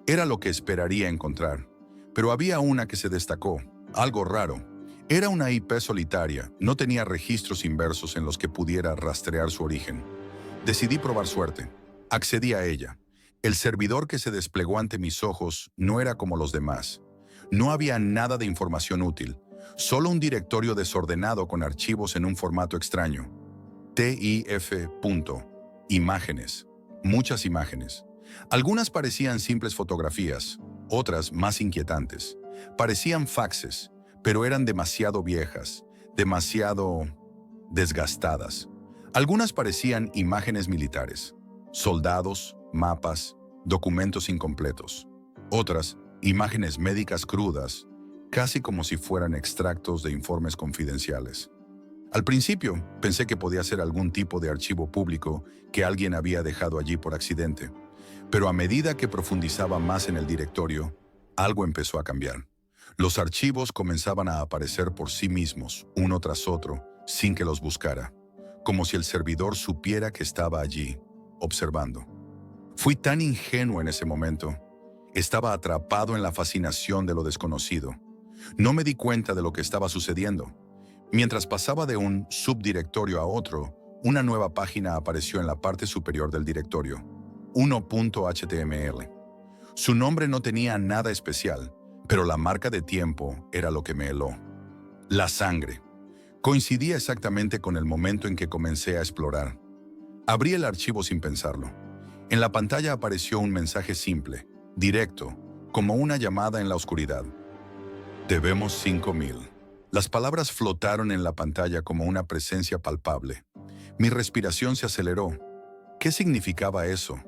Era lo que esperaría encontrar. Pero había una que se destacó, algo raro. Era una IP solitaria, no tenía registros inversos en los que pudiera rastrear su origen. Decidí probar suerte. Accedí a ella. El servidor que se desplegó ante mis ojos no era como los demás. No había nada de información útil, solo un directorio desordenado con archivos en un formato extraño. TIF. Imágenes. Muchas imágenes. Algunas parecían simples fotografías, otras más inquietantes. Parecían faxes, pero eran demasiado viejas, demasiado desgastadas. Algunas parecían imágenes militares, soldados, mapas, documentos incompletos. Otras, imágenes médicas crudas, casi como si fueran extractos de informes confidenciales. Al principio, pensé que podía ser algún tipo de archivo público que alguien había dejado allí por accidente. Pero a medida que profundizaba más en el directorio, algo empezó a cambiar. Los archivos comenzaban a aparecer por sí mismos, uno tras otro, sin que los buscara, como si el servidor supiera que estaba allí, observando. Fui tan ingenuo en ese momento. Estaba atrapado en la fascinación de lo desconocido. No me di cuenta de lo que estaba sucediendo. Mientras pasaba de un subdirectorio a otro, una nueva página apareció en la parte superior del directorio, 1.html. Su nombre no tenía nada especial, pero la marca de tiempo era lo que me heló. La sangre. Coincidía exactamente con el momento en que comencé a explorar. Abrí el archivo sin pensarlo. En la pantalla apareció un mensaje simple, directo, como una llamada en la oscuridad. Debemos 5,000. Las palabras flotaron en la pantalla como una presencia palpable. Mi respiración se aceleró. ¿Qué significaba eso?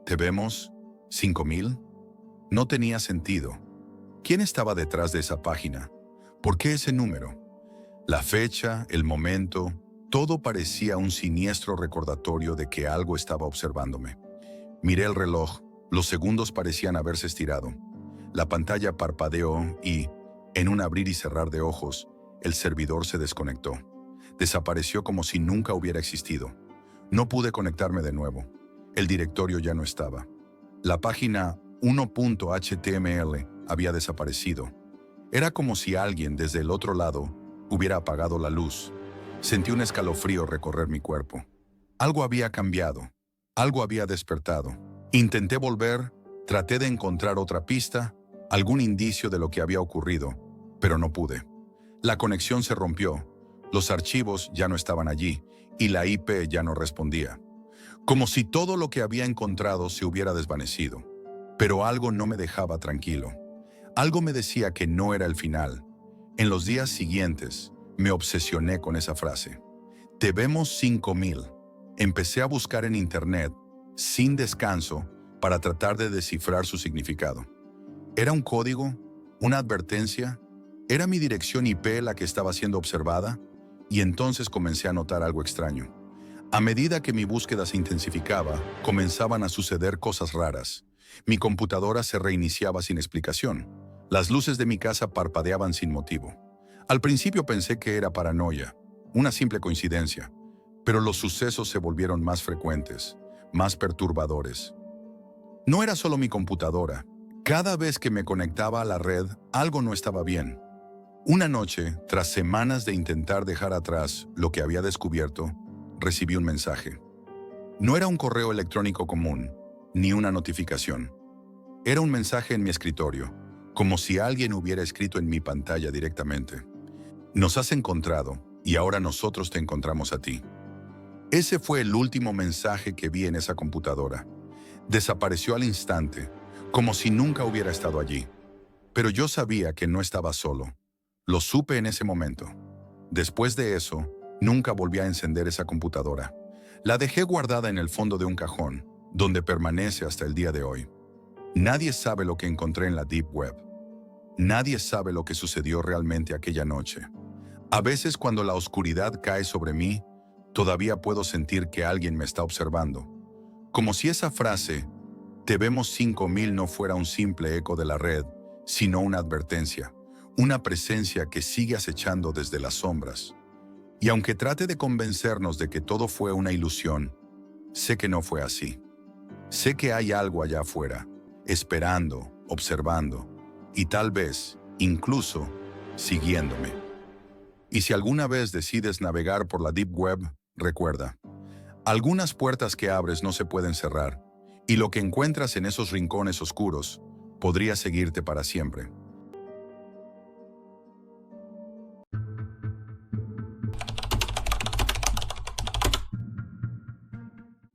¿Debemos 5,000? No tenía sentido. ¿Quién estaba detrás de esa página? ¿Por qué ese número? La fecha, el momento, todo parecía un siniestro recordatorio de que algo estaba observándome. Miré el reloj, los segundos parecían haberse estirado. La pantalla parpadeó y, en un abrir y cerrar de ojos, el servidor se desconectó. Desapareció como si nunca hubiera existido. No pude conectarme de nuevo. El directorio ya no estaba. La página 1.html había desaparecido. Era como si alguien desde el otro lado hubiera apagado la luz. Sentí un escalofrío recorrer mi cuerpo. Algo había cambiado. Algo había despertado. Intenté volver, traté de encontrar otra pista, algún indicio de lo que había ocurrido, pero no pude. La conexión se rompió, los archivos ya no estaban allí y la IP ya no respondía. Como si todo lo que había encontrado se hubiera desvanecido. Pero algo no me dejaba tranquilo. Algo me decía que no era el final. En los días siguientes, me obsesioné con esa frase. Debemos 5,000. Empecé a buscar en internet, sin descanso, para tratar de descifrar su significado. ¿Era un código? ¿Una advertencia? ¿Era mi dirección IP la que estaba siendo observada? Y entonces comencé a notar algo extraño. A medida que mi búsqueda se intensificaba, comenzaban a suceder cosas raras. Mi computadora se reiniciaba sin explicación. Las luces de mi casa parpadeaban sin motivo. Al principio pensé que era paranoia, una simple coincidencia, pero los sucesos se volvieron más frecuentes, más perturbadores. No era solo mi computadora. Cada vez que me conectaba a la red, algo no estaba bien. Una noche, tras semanas de intentar dejar atrás lo que había descubierto, recibí un mensaje. No era un correo electrónico común, ni una notificación. Era un mensaje en mi escritorio, como si alguien hubiera escrito en mi pantalla directamente. Nos has encontrado y ahora nosotros te encontramos a ti. Ese fue el último mensaje que vi en esa computadora. Desapareció al instante, como si nunca hubiera estado allí. Pero yo sabía que no estaba solo. Lo supe en ese momento. Después de eso, nunca volví a encender esa computadora. La dejé guardada en el fondo de un cajón, donde permanece hasta el día de hoy. Nadie sabe lo que encontré en la Deep Web. Nadie sabe lo que sucedió realmente aquella noche. A veces cuando la oscuridad cae sobre mí, todavía puedo sentir que alguien me está observando. Como si esa frase, "Te vemos 5000" no fuera un simple eco de la red, sino una advertencia, una presencia que sigue acechando desde las sombras. Y aunque trate de convencernos de que todo fue una ilusión, sé que no fue así. Sé que hay algo allá afuera, esperando, observando, y tal vez, incluso, siguiéndome. Y si alguna vez decides navegar por la Deep Web, recuerda, algunas puertas que abres no se pueden cerrar, y lo que encuentras en esos rincones oscuros podría seguirte para siempre.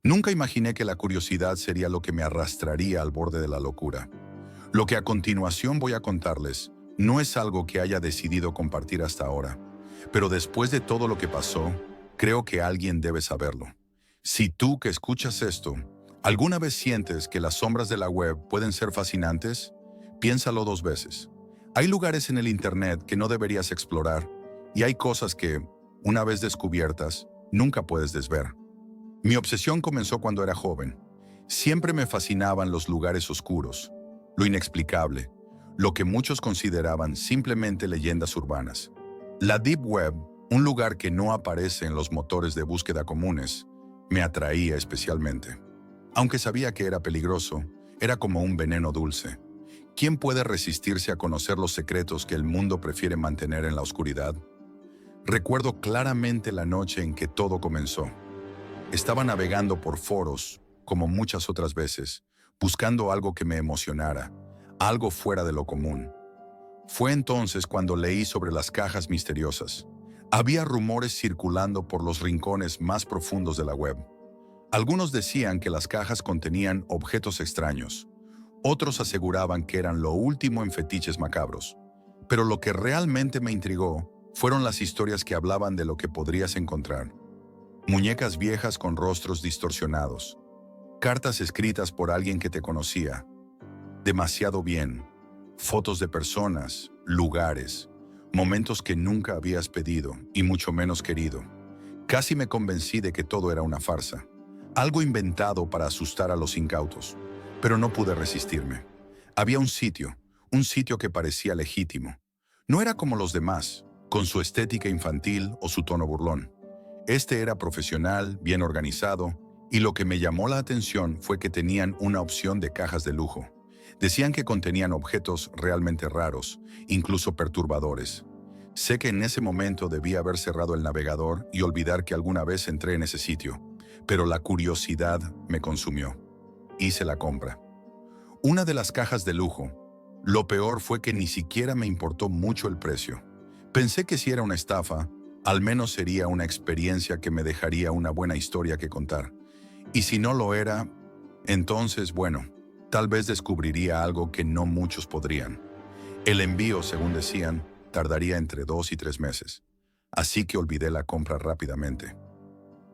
Nunca imaginé que la curiosidad sería lo que me arrastraría al borde de la locura. Lo que a continuación voy a contarles no es algo que haya decidido compartir hasta ahora, pero después de todo lo que pasó, creo que alguien debe saberlo. Si tú que escuchas esto, ¿alguna vez sientes que las sombras de la web pueden ser fascinantes? Piénsalo 2 veces. Hay lugares en el Internet que no deberías explorar y hay cosas que, una vez descubiertas, nunca puedes desver. Mi obsesión comenzó cuando era joven. Siempre me fascinaban los lugares oscuros, lo inexplicable, lo que muchos consideraban simplemente leyendas urbanas. La Deep Web, un lugar que no aparece en los motores de búsqueda comunes, me atraía especialmente. Aunque sabía que era peligroso, era como un veneno dulce. ¿Quién puede resistirse a conocer los secretos que el mundo prefiere mantener en la oscuridad? Recuerdo claramente la noche en que todo comenzó. Estaba navegando por foros, como muchas otras veces, buscando algo que me emocionara, algo fuera de lo común. Fue entonces cuando leí sobre las cajas misteriosas. Había rumores circulando por los rincones más profundos de la web. Algunos decían que las cajas contenían objetos extraños. Otros aseguraban que eran lo último en fetiches macabros. Pero lo que realmente me intrigó fueron las historias que hablaban de lo que podrías encontrar. Muñecas viejas con rostros distorsionados. Cartas escritas por alguien que te conocía demasiado bien. Fotos de personas, lugares, momentos que nunca habías pedido y mucho menos querido. Casi me convencí de que todo era una farsa, algo inventado para asustar a los incautos, pero no pude resistirme. Había un sitio que parecía legítimo. No era como los demás, con su estética infantil o su tono burlón. Este era profesional, bien organizado, y lo que me llamó la atención fue que tenían una opción de cajas de lujo. Decían que contenían objetos realmente raros, incluso perturbadores. Sé que en ese momento debía haber cerrado el navegador y olvidar que alguna vez entré en ese sitio, pero la curiosidad me consumió. Hice la compra. Una de las cajas de lujo. Lo peor fue que ni siquiera me importó mucho el precio. Pensé que si era una estafa, al menos sería una experiencia que me dejaría una buena historia que contar. Y si no lo era, entonces, bueno, tal vez descubriría algo que no muchos podrían. El envío, según decían, tardaría entre 2 y 3 meses. Así que olvidé la compra rápidamente.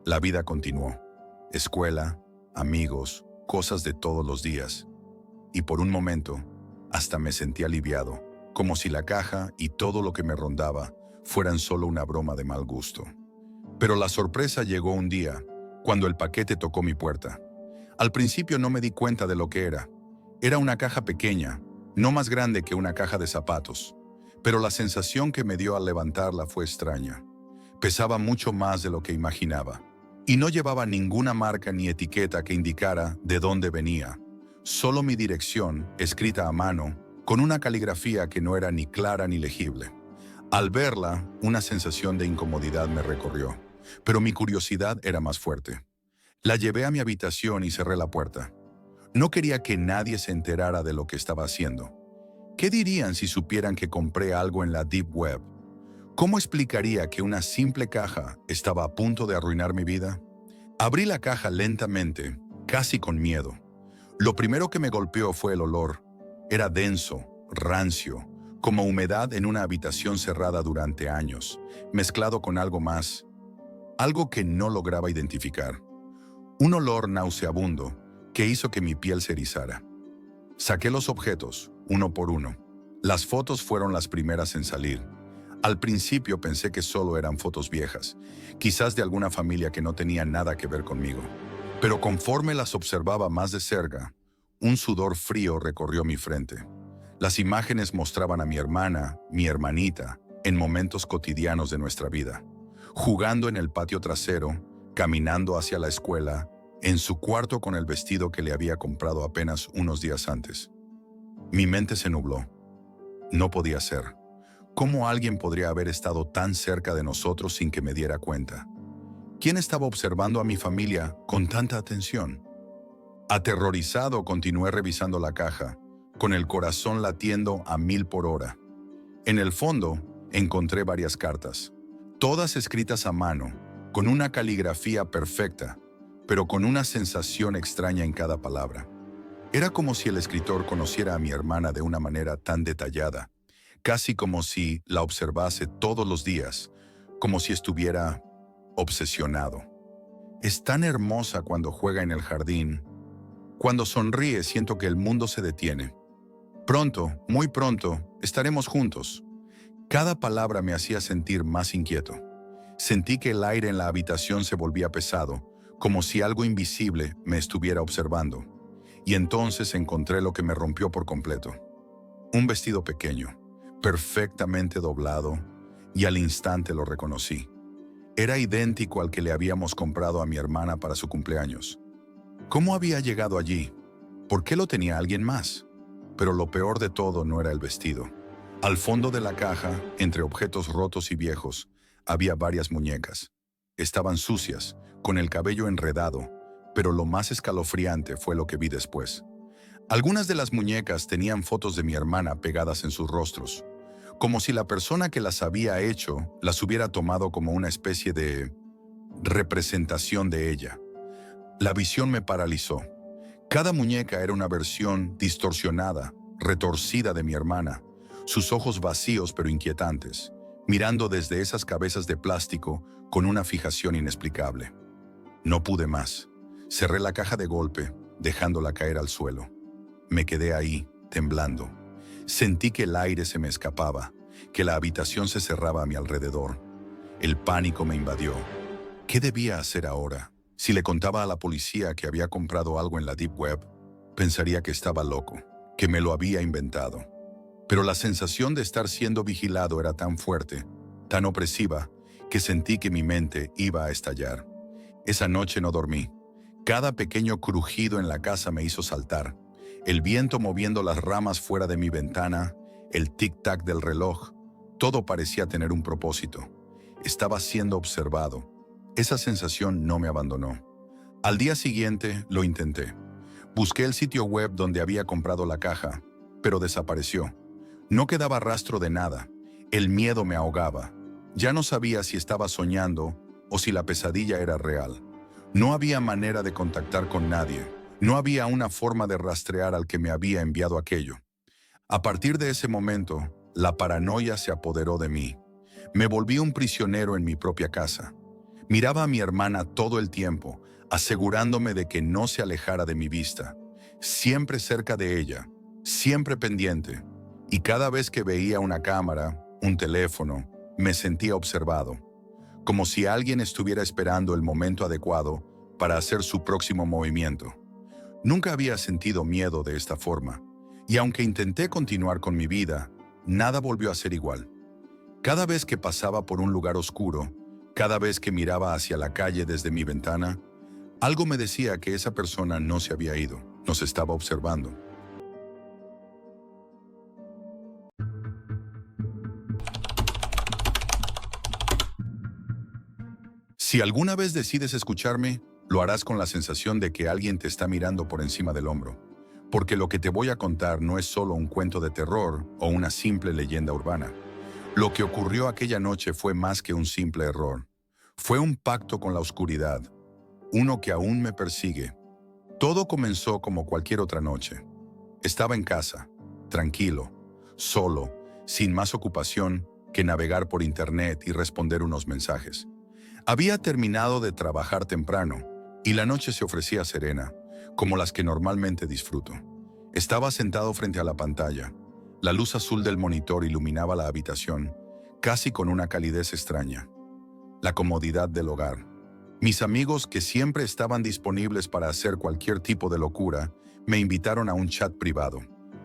La vida continuó. Escuela, amigos, cosas de todos los días. Y por un momento, hasta me sentí aliviado, como si la caja y todo lo que me rondaba fueran solo una broma de mal gusto. Pero la sorpresa llegó un día, cuando el paquete tocó mi puerta. Al principio no me di cuenta de lo que era. Era una caja pequeña, no más grande que una caja de zapatos, pero la sensación que me dio al levantarla fue extraña. Pesaba mucho más de lo que imaginaba, y no llevaba ninguna marca ni etiqueta que indicara de dónde venía, solo mi dirección, escrita a mano, con una caligrafía que no era ni clara ni legible. Al verla, una sensación de incomodidad me recorrió. Pero mi curiosidad era más fuerte. La llevé a mi habitación y cerré la puerta. No quería que nadie se enterara de lo que estaba haciendo. ¿Qué dirían si supieran que compré algo en la Deep Web? ¿Cómo explicaría que una simple caja estaba a punto de arruinar mi vida? Abrí la caja lentamente, casi con miedo. Lo primero que me golpeó fue el olor. Era denso, rancio, como humedad en una habitación cerrada durante años, mezclado con algo más, algo que no lograba identificar. Un olor nauseabundo que hizo que mi piel se erizara. Saqué los objetos, uno por uno. Las fotos fueron las primeras en salir. Al principio pensé que solo eran fotos viejas, quizás de alguna familia que no tenía nada que ver conmigo. Pero conforme las observaba más de cerca, un sudor frío recorrió mi frente. Las imágenes mostraban a mi hermana, mi hermanita, en momentos cotidianos de nuestra vida. Jugando en el patio trasero, caminando hacia la escuela, en su cuarto con el vestido que le había comprado apenas unos días antes. Mi mente se nubló. No podía ser. ¿Cómo alguien podría haber estado tan cerca de nosotros sin que me diera cuenta? ¿Quién estaba observando a mi familia con tanta atención? Aterrorizado, continué revisando la caja, con el corazón latiendo a 1000 por hora. En el fondo, encontré varias cartas, todas escritas a mano, con una caligrafía perfecta, pero con una sensación extraña en cada palabra. Era como si el escritor conociera a mi hermana de una manera tan detallada, casi como si la observase todos los días, como si estuviera obsesionado. Es tan hermosa cuando juega en el jardín. Cuando sonríe siento que el mundo se detiene. Pronto, muy pronto, estaremos juntos. Cada palabra me hacía sentir más inquieto. Sentí que el aire en la habitación se volvía pesado, como si algo invisible me estuviera observando. Y entonces encontré lo que me rompió por completo. Un vestido pequeño, perfectamente doblado, y al instante lo reconocí. Era idéntico al que le habíamos comprado a mi hermana para su cumpleaños. ¿Cómo había llegado allí? ¿Por qué lo tenía alguien más? Pero lo peor de todo no era el vestido. Al fondo de la caja, entre objetos rotos y viejos, había varias muñecas. Estaban sucias, con el cabello enredado, pero lo más escalofriante fue lo que vi después. Algunas de las muñecas tenían fotos de mi hermana pegadas en sus rostros, como si la persona que las había hecho las hubiera tomado como una especie de representación de ella. La visión me paralizó. Cada muñeca era una versión distorsionada, retorcida de mi hermana, sus ojos vacíos pero inquietantes, mirando desde esas cabezas de plástico con una fijación inexplicable. No pude más. Cerré la caja de golpe, dejándola caer al suelo. Me quedé ahí, temblando. Sentí que el aire se me escapaba, que la habitación se cerraba a mi alrededor. El pánico me invadió. ¿Qué debía hacer ahora? Si le contaba a la policía que había comprado algo en la Deep Web, pensaría que estaba loco, que me lo había inventado. Pero la sensación de estar siendo vigilado era tan fuerte, tan opresiva, que sentí que mi mente iba a estallar. Esa noche no dormí. Cada pequeño crujido en la casa me hizo saltar. El viento moviendo las ramas fuera de mi ventana, el tic-tac del reloj, todo parecía tener un propósito. Estaba siendo observado. Esa sensación no me abandonó. Al día siguiente lo intenté. Busqué el sitio web donde había comprado la caja, pero desapareció. No quedaba rastro de nada. El miedo me ahogaba. Ya no sabía si estaba soñando o si la pesadilla era real. No había manera de contactar con nadie. No había una forma de rastrear al que me había enviado aquello. A partir de ese momento, la paranoia se apoderó de mí. Me volví un prisionero en mi propia casa. Miraba a mi hermana todo el tiempo, asegurándome de que no se alejara de mi vista. Siempre cerca de ella, siempre pendiente. Y cada vez que veía una cámara, un teléfono, me sentía observado. Como si alguien estuviera esperando el momento adecuado para hacer su próximo movimiento. Nunca había sentido miedo de esta forma. Y aunque intenté continuar con mi vida, nada volvió a ser igual. Cada vez que pasaba por un lugar oscuro, cada vez que miraba hacia la calle desde mi ventana, algo me decía que esa persona no se había ido, nos estaba observando. Si alguna vez decides escucharme, lo harás con la sensación de que alguien te está mirando por encima del hombro, porque lo que te voy a contar no es solo un cuento de terror o una simple leyenda urbana. Lo que ocurrió aquella noche fue más que un simple error. Fue un pacto con la oscuridad, uno que aún me persigue. Todo comenzó como cualquier otra noche. Estaba en casa, tranquilo, solo, sin más ocupación que navegar por internet y responder unos mensajes. Había terminado de trabajar temprano y la noche se ofrecía serena, como las que normalmente disfruto. Estaba sentado frente a la pantalla. La luz azul del monitor iluminaba la habitación, casi con una calidez extraña. La comodidad del hogar. Mis amigos, que siempre estaban disponibles para hacer cualquier tipo de locura, me invitaron a un chat privado.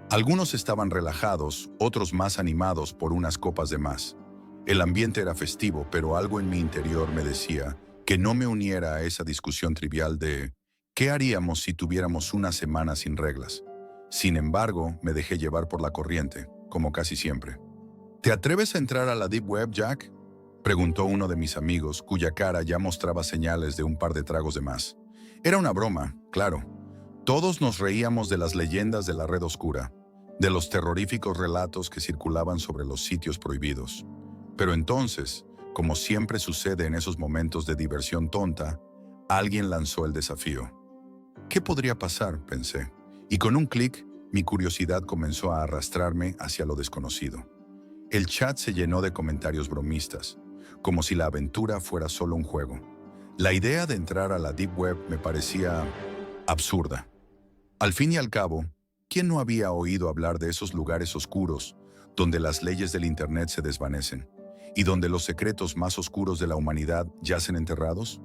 Algunos estaban relajados, otros más animados por unas copas de más. El ambiente era festivo, pero algo en mi interior me decía que no me uniera a esa discusión trivial de ¿qué haríamos si tuviéramos una semana sin reglas? Sin embargo, me dejé llevar por la corriente, como casi siempre. ¿Te atreves a entrar a la Deep Web, Jack?, preguntó uno de mis amigos, cuya cara ya mostraba señales de un par de tragos de más. Era una broma, claro. Todos nos reíamos de las leyendas de la red oscura, de los terroríficos relatos que circulaban sobre los sitios prohibidos. Pero entonces, como siempre sucede en esos momentos de diversión tonta, alguien lanzó el desafío. ¿Qué podría pasar?, pensé, y con un clic, mi curiosidad comenzó a arrastrarme hacia lo desconocido. El chat se llenó de comentarios bromistas, como si la aventura fuera solo un juego. La idea de entrar a la Deep Web me parecía absurda. Al fin y al cabo, ¿quién no había oído hablar de esos lugares oscuros donde las leyes del Internet se desvanecen y donde los secretos más oscuros de la humanidad yacen enterrados?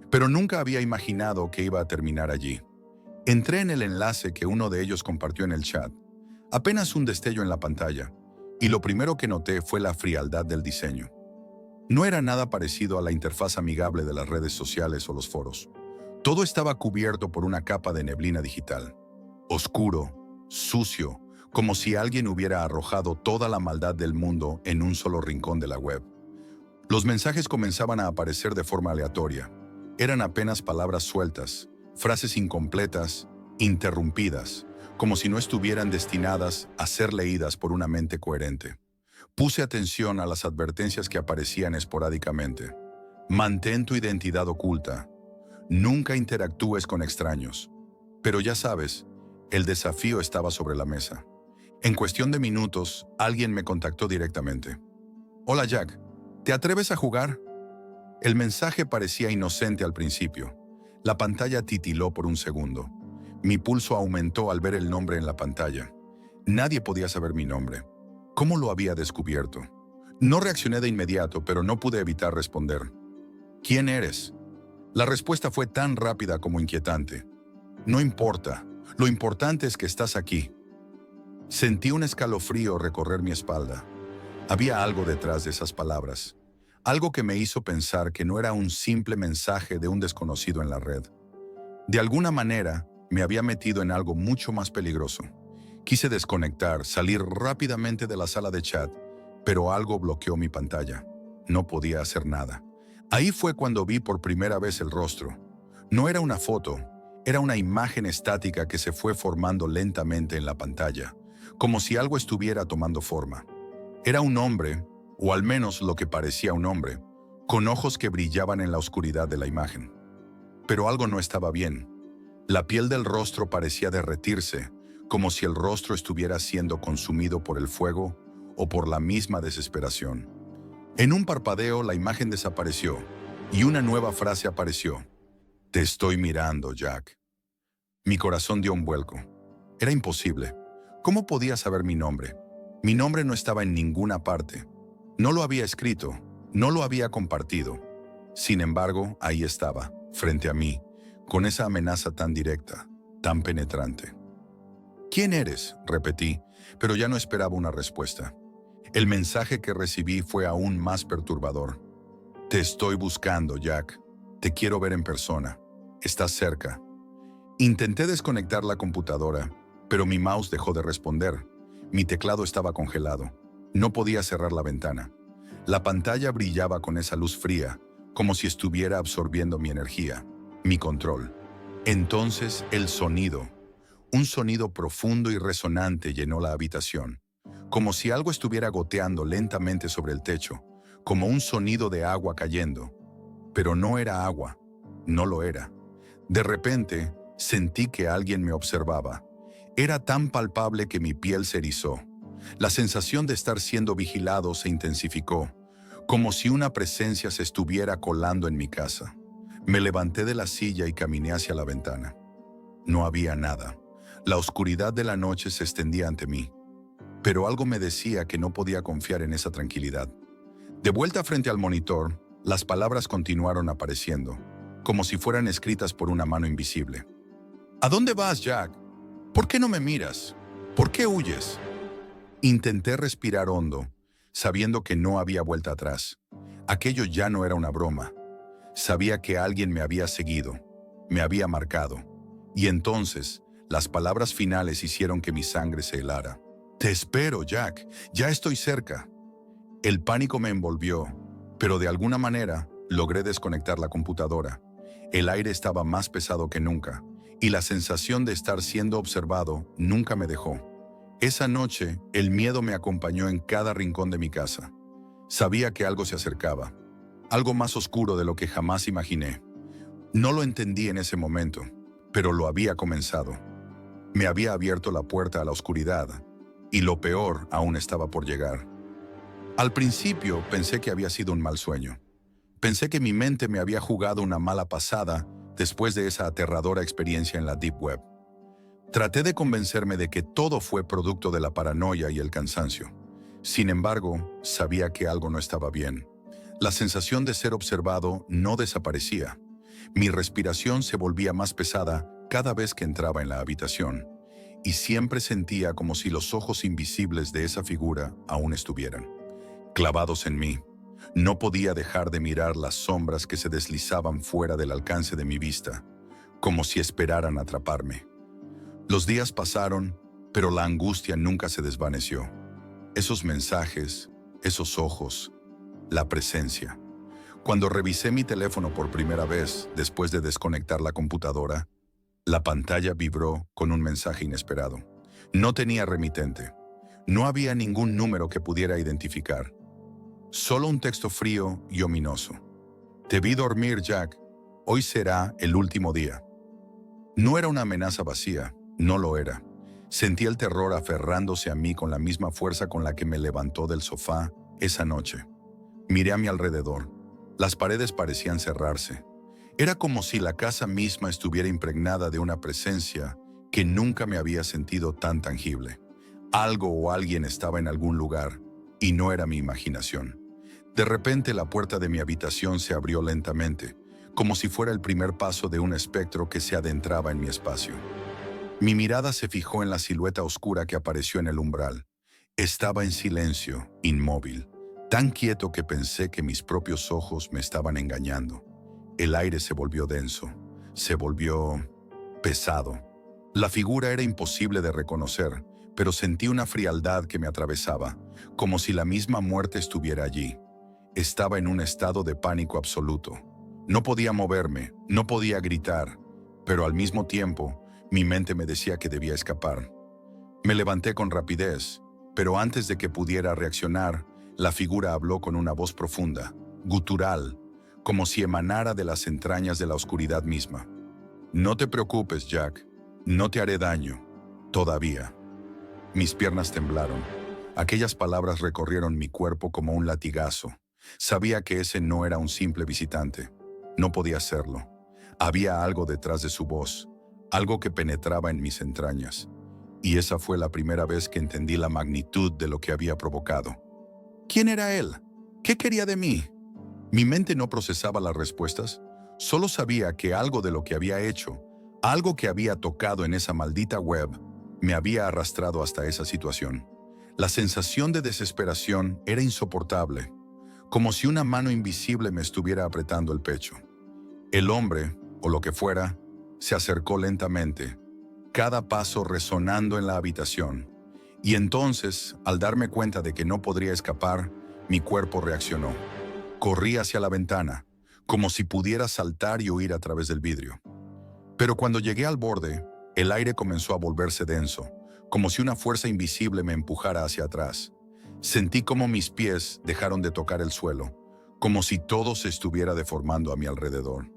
Pero nunca había imaginado que iba a terminar allí. Entré en el enlace que uno de ellos compartió en el chat. Apenas un destello en la pantalla, y lo primero que noté fue la frialdad del diseño. No era nada parecido a la interfaz amigable de las redes sociales o los foros. Todo estaba cubierto por una capa de neblina digital. Oscuro, sucio, como si alguien hubiera arrojado toda la maldad del mundo en un solo rincón de la web. Los mensajes comenzaban a aparecer de forma aleatoria. Eran apenas palabras sueltas, frases incompletas, interrumpidas, como si no estuvieran destinadas a ser leídas por una mente coherente. Puse atención a las advertencias que aparecían esporádicamente. Mantén tu identidad oculta. Nunca interactúes con extraños. Pero ya sabes, el desafío estaba sobre la mesa. En cuestión de minutos, alguien me contactó directamente. Hola Jack, ¿te atreves a jugar? El mensaje parecía inocente al principio. La pantalla titiló por un segundo. Mi pulso aumentó al ver el nombre en la pantalla. Nadie podía saber mi nombre. ¿Cómo lo había descubierto? No reaccioné de inmediato, pero no pude evitar responder. ¿Quién eres? La respuesta fue tan rápida como inquietante. No importa. Lo importante es que estás aquí. Sentí un escalofrío recorrer mi espalda. Había algo detrás de esas palabras. Algo que me hizo pensar que no era un simple mensaje de un desconocido en la red. De alguna manera, me había metido en algo mucho más peligroso. Quise desconectar, salir rápidamente de la sala de chat, pero algo bloqueó mi pantalla. No podía hacer nada. Ahí fue cuando vi por primera vez el rostro. No era una foto, era una imagen estática que se fue formando lentamente en la pantalla, como si algo estuviera tomando forma. Era un hombre, o al menos lo que parecía un hombre, con ojos que brillaban en la oscuridad de la imagen. Pero algo no estaba bien. La piel del rostro parecía derretirse, como si el rostro estuviera siendo consumido por el fuego o por la misma desesperación. En un parpadeo la imagen desapareció y una nueva frase apareció. Te estoy mirando, Jack. Mi corazón dio un vuelco. Era imposible. ¿Cómo podía saber mi nombre? Mi nombre no estaba en ninguna parte. No lo había escrito, no lo había compartido. Sin embargo, ahí estaba, frente a mí, con esa amenaza tan directa, tan penetrante. ¿Quién eres?, repetí, pero ya no esperaba una respuesta. El mensaje que recibí fue aún más perturbador. Te estoy buscando, Jack. Te quiero ver en persona. Estás cerca. Intenté desconectar la computadora, pero mi mouse dejó de responder. Mi teclado estaba congelado. No podía cerrar la ventana. La pantalla brillaba con esa luz fría, como si estuviera absorbiendo mi energía, mi control. Entonces el sonido, un sonido profundo y resonante llenó la habitación, como si algo estuviera goteando lentamente sobre el techo, como un sonido de agua cayendo. Pero no era agua, no lo era. De repente, sentí que alguien me observaba. Era tan palpable que mi piel se erizó. La sensación de estar siendo vigilado se intensificó, como si una presencia se estuviera colando en mi casa. Me levanté de la silla y caminé hacia la ventana. No había nada. La oscuridad de la noche se extendía ante mí. Pero algo me decía que no podía confiar en esa tranquilidad. De vuelta frente al monitor, las palabras continuaron apareciendo, como si fueran escritas por una mano invisible. ¿A dónde vas, Jack? ¿Por qué no me miras? ¿Por qué huyes? Intenté respirar hondo, sabiendo que no había vuelta atrás. Aquello ya no era una broma. Sabía que alguien me había seguido, me había marcado. Y entonces, las palabras finales hicieron que mi sangre se helara. Te espero, Jack. Ya estoy cerca. El pánico me envolvió, pero de alguna manera logré desconectar la computadora. El aire estaba más pesado que nunca, y la sensación de estar siendo observado nunca me dejó. Esa noche, el miedo me acompañó en cada rincón de mi casa. Sabía que algo se acercaba, algo más oscuro de lo que jamás imaginé. No lo entendí en ese momento, pero lo había comenzado. Me había abierto la puerta a la oscuridad, y lo peor aún estaba por llegar. Al principio pensé que había sido un mal sueño. Pensé que mi mente me había jugado una mala pasada después de esa aterradora experiencia en la Deep Web. Traté de convencerme de que todo fue producto de la paranoia y el cansancio. Sin embargo, sabía que algo no estaba bien. La sensación de ser observado no desaparecía. Mi respiración se volvía más pesada cada vez que entraba en la habitación, y siempre sentía como si los ojos invisibles de esa figura aún estuvieran clavados en mí. No podía dejar de mirar las sombras que se deslizaban fuera del alcance de mi vista, como si esperaran atraparme. Los días pasaron, pero la angustia nunca se desvaneció. Esos mensajes, esos ojos, la presencia. Cuando revisé mi teléfono por primera vez, después de desconectar la computadora, la pantalla vibró con un mensaje inesperado. No tenía remitente. No había ningún número que pudiera identificar. Solo un texto frío y ominoso. Te vi dormir, Jack. Hoy será el último día. No era una amenaza vacía, no lo era. Sentí el terror aferrándose a mí con la misma fuerza con la que me levantó del sofá esa noche. Miré a mi alrededor. Las paredes parecían cerrarse. Era como si la casa misma estuviera impregnada de una presencia que nunca me había sentido tan tangible. Algo o alguien estaba en algún lugar, y no era mi imaginación. De repente la puerta de mi habitación se abrió lentamente, como si fuera el primer paso de un espectro que se adentraba en mi espacio. Mi mirada se fijó en la silueta oscura que apareció en el umbral. Estaba en silencio, inmóvil, tan quieto que pensé que mis propios ojos me estaban engañando. El aire se volvió denso, se volvió pesado. La figura era imposible de reconocer, pero sentí una frialdad que me atravesaba, como si la misma muerte estuviera allí. Estaba en un estado de pánico absoluto. No podía moverme, no podía gritar, pero al mismo tiempo, mi mente me decía que debía escapar. Me levanté con rapidez, pero antes de que pudiera reaccionar, la figura habló con una voz profunda, gutural, como si emanara de las entrañas de la oscuridad misma. No te preocupes, Jack. No te haré daño. Todavía. Mis piernas temblaron. Aquellas palabras recorrieron mi cuerpo como un latigazo. Sabía que ese no era un simple visitante. No podía serlo. Había algo detrás de su voz, algo que penetraba en mis entrañas. Y esa fue la primera vez que entendí la magnitud de lo que había provocado. ¿Quién era él? ¿Qué quería de mí? Mi mente no procesaba las respuestas. Solo sabía que algo de lo que había hecho, algo que había tocado en esa maldita web, me había arrastrado hasta esa situación. La sensación de desesperación era insoportable, como si una mano invisible me estuviera apretando el pecho. El hombre, o lo que fuera, se acercó lentamente, cada paso resonando en la habitación. Y entonces, al darme cuenta de que no podría escapar, mi cuerpo reaccionó. Corrí hacia la ventana, como si pudiera saltar y huir a través del vidrio. Pero cuando llegué al borde, el aire comenzó a volverse denso, como si una fuerza invisible me empujara hacia atrás. Sentí como mis pies dejaron de tocar el suelo, como si todo se estuviera deformando a mi alrededor.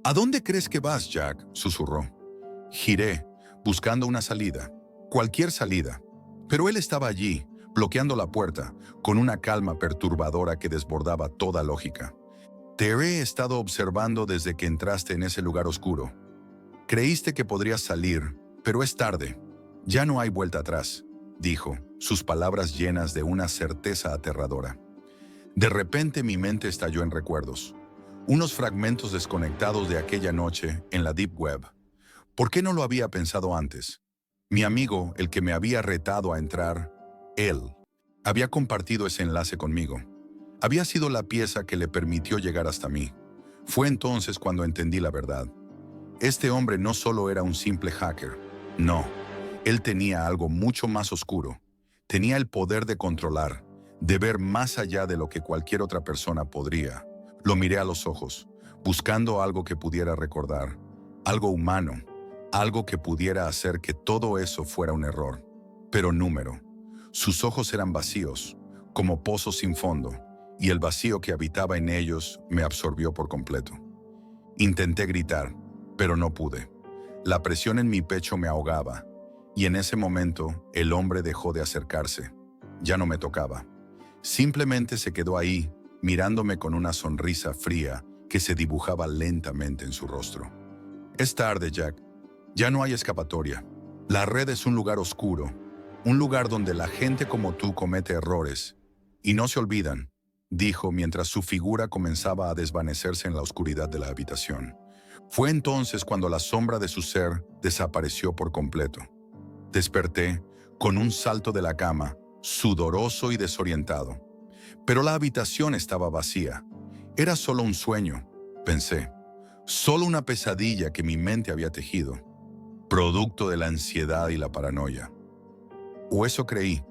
¿A dónde crees que vas, Jack?, susurró. Giré, buscando una salida, cualquier salida. Pero él estaba allí, bloqueando la puerta, con una calma perturbadora que desbordaba toda lógica. Te he estado observando desde que entraste en ese lugar oscuro. Creíste que podrías salir, pero es tarde. Ya no hay vuelta atrás, dijo, sus palabras llenas de una certeza aterradora. De repente mi mente estalló en recuerdos. Unos fragmentos desconectados de aquella noche en la Deep Web. ¿Por qué no lo había pensado antes? Mi amigo, el que me había retado a entrar, él, había compartido ese enlace conmigo. Había sido la pieza que le permitió llegar hasta mí. Fue entonces cuando entendí la verdad. Este hombre no solo era un simple hacker. No, él tenía algo mucho más oscuro. Tenía el poder de controlar, de ver más allá de lo que cualquier otra persona podría. Lo miré a los ojos, buscando algo que pudiera recordar, algo humano, algo que pudiera hacer que todo eso fuera un error. Pero número. Sus ojos eran vacíos, como pozos sin fondo, y el vacío que habitaba en ellos me absorbió por completo. Intenté gritar, pero no pude. La presión en mi pecho me ahogaba, y en ese momento el hombre dejó de acercarse. Ya no me tocaba. Simplemente se quedó ahí, mirándome con una sonrisa fría que se dibujaba lentamente en su rostro. Es tarde, Jack. Ya no hay escapatoria. La red es un lugar oscuro, un lugar donde la gente como tú comete errores, y no se olvidan, dijo mientras su figura comenzaba a desvanecerse en la oscuridad de la habitación. Fue entonces cuando la sombra de su ser desapareció por completo. Desperté con un salto de la cama, sudoroso y desorientado. Pero la habitación estaba vacía. Era solo un sueño, pensé. Solo una pesadilla que mi mente había tejido, producto de la ansiedad y la paranoia. O eso creí,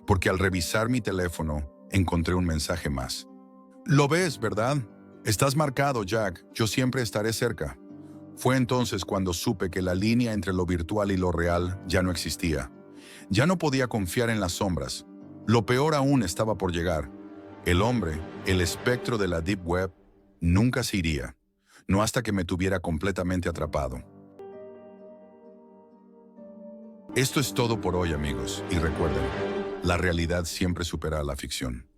porque al revisar mi teléfono encontré un mensaje más. Lo ves, ¿verdad? Estás marcado, Jack. Yo siempre estaré cerca. Fue entonces cuando supe que la línea entre lo virtual y lo real ya no existía. Ya no podía confiar en las sombras. Lo peor aún estaba por llegar. El hombre, el espectro de la Deep Web, nunca se iría. No hasta que me tuviera completamente atrapado. Esto es todo por hoy, amigos, y recuerden, la realidad siempre supera a la ficción.